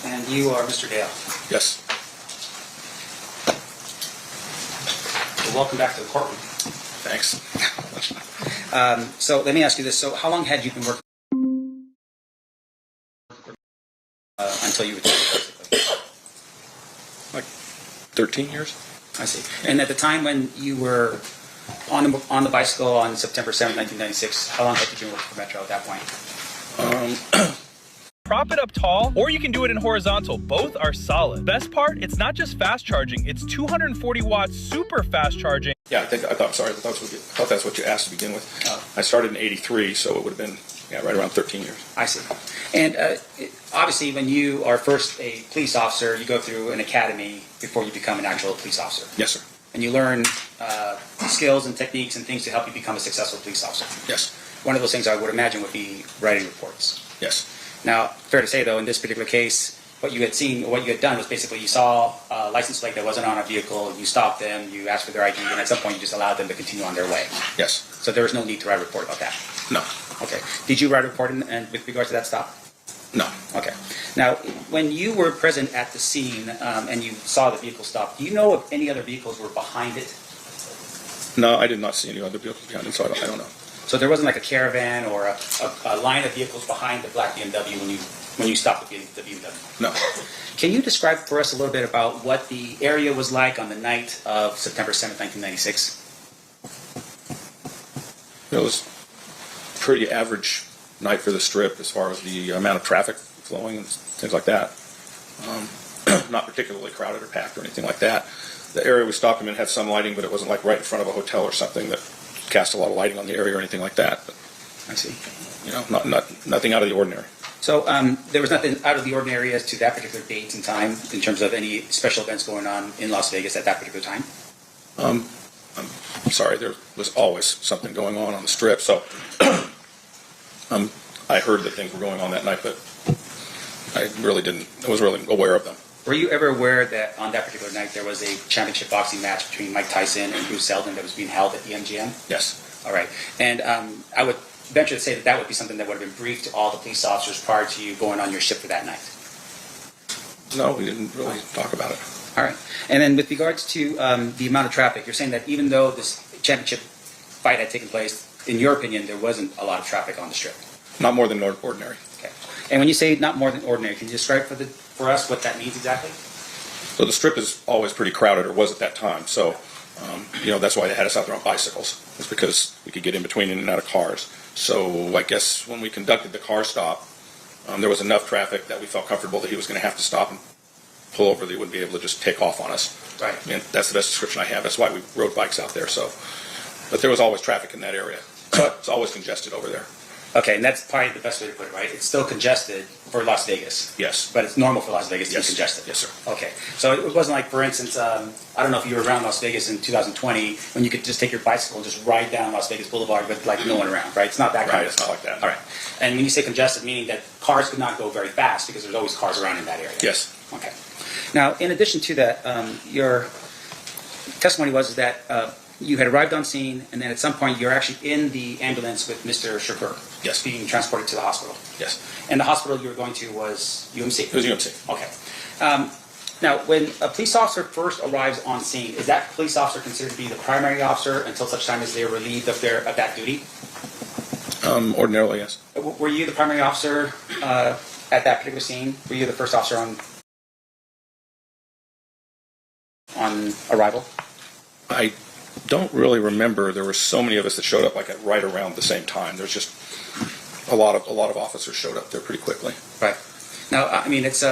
And you are Mr. Dale. Yes. Well, welcome back to the courtroom. Thanks. So let me ask you this. So how long had you been working until you retired, basically? Like 13 years. I see. And at the time when you were on the bicycle on September 7th, 1996, how long had you been working for Metro at that point? Prop it up tall, or you can do it in horizontal. Both are solid. Best part, it's not just fast charging, it's 240 watts super fast charging. Yeah, I thought that's what you asked to begin with. I started in '83, so it would have been right around 13 years. I see. And obviously, when you are first a police officer, you go through an academy before you become an actual police officer. Yes, sir. And you learn skills and techniques and things to help you become a successful police officer. Yes. One of those things I would imagine would be writing reports. Yes. Now, fair to say, though, in this particular case, what you had seen, what you had done was basically you saw a license plate that wasn't on a vehicle, you stopped them, you asked for their ID, and at some point you just allowed them to continue on their way. Yes. So there was no need to write a report about that? No. Okay. Did you write a report with regard to that stop? No. Okay. Now, when you were present at the scene and you saw the vehicle stop, do you know if any other vehicles were behind it? No, I did not see any other vehicles behind it, so I don't know. So there wasn't like a caravan or a line of vehicles behind the black BMW when you stopped the BMW? No. Can you describe for us a little bit about what the area was like on the night of September 7th, 1996? It was a pretty average night for the Strip as far as the amount of traffic flowing and things like that. Not particularly crowded or packed or anything like that. The area we stopped in had some lighting, but it wasn't like right in front of a hotel or something that cast a lot of lighting on the area or anything like that. But, I see. Nothing out of the ordinary. So there was nothing out of the ordinary as to that particular date and time in terms of any special events going on in Las Vegas at that particular time? I'm sorry, there was always something going on the Strip, so I heard that things were going on that night, but I was really aware of them. Were you ever aware that on that particular night there was a championship boxing match between Mike Tyson and Bruce Seldon that was being held at the MGM? Yes. All right. And I would venture to say that would be something that would have been briefed to all the police officers prior to you going on your shift for that night. No, we didn't really talk about it. All right. And then with regards to the amount of traffic, you're saying that even though this championship fight had taken place, in your opinion, there wasn't a lot of traffic on the Strip? Not more than ordinary. Okay. And when you say not more than ordinary, can you describe for us what that means exactly? So the Strip is always pretty crowded, or was at that time. So, that's why they had us out there on bicycles. It's because we could get in between in and out of cars. So I guess when we conducted the car stop, there was enough traffic that we felt comfortable that he was going to have to stop and pull over. That he wouldn't be able to just take off on us. Right. I mean, that's the best description I have. That's why we rode bikes out there. So, but there was always traffic in that area. So it's always congested over there. Okay, and that's probably the best way to put it, right? It's still congested for Las Vegas. Yes. But it's normal for Las Vegas to be congested. Yes, sir. Okay. So it wasn't like, for instance, I don't know if you were around Las Vegas in 2020 when you could just take your bicycle and just ride down Las Vegas Boulevard with like no one around, right? It's not that kind of It's not like that. All right. And when you say congested, meaning that cars could not go very fast because there's always cars around in that area. Yes. Okay. Now, in addition to that, your testimony was that you had arrived on scene, and then at some point you're actually in the ambulance with Mr. Shakur. Yes. Being transported to the hospital. Yes. And the hospital you were going to was UMC? It was UMC. Okay. Now, when a police officer first arrives on scene, is that police officer considered to be the primary officer until such time as they are relieved of that duty? Ordinarily, yes. Were you the primary officer at that particular scene? Were you the first officer on arrival? I don't really remember. There were so many of us that showed up like at right around the same time. There's just a lot of officers showed up there pretty quickly. Right. Now, I mean, it's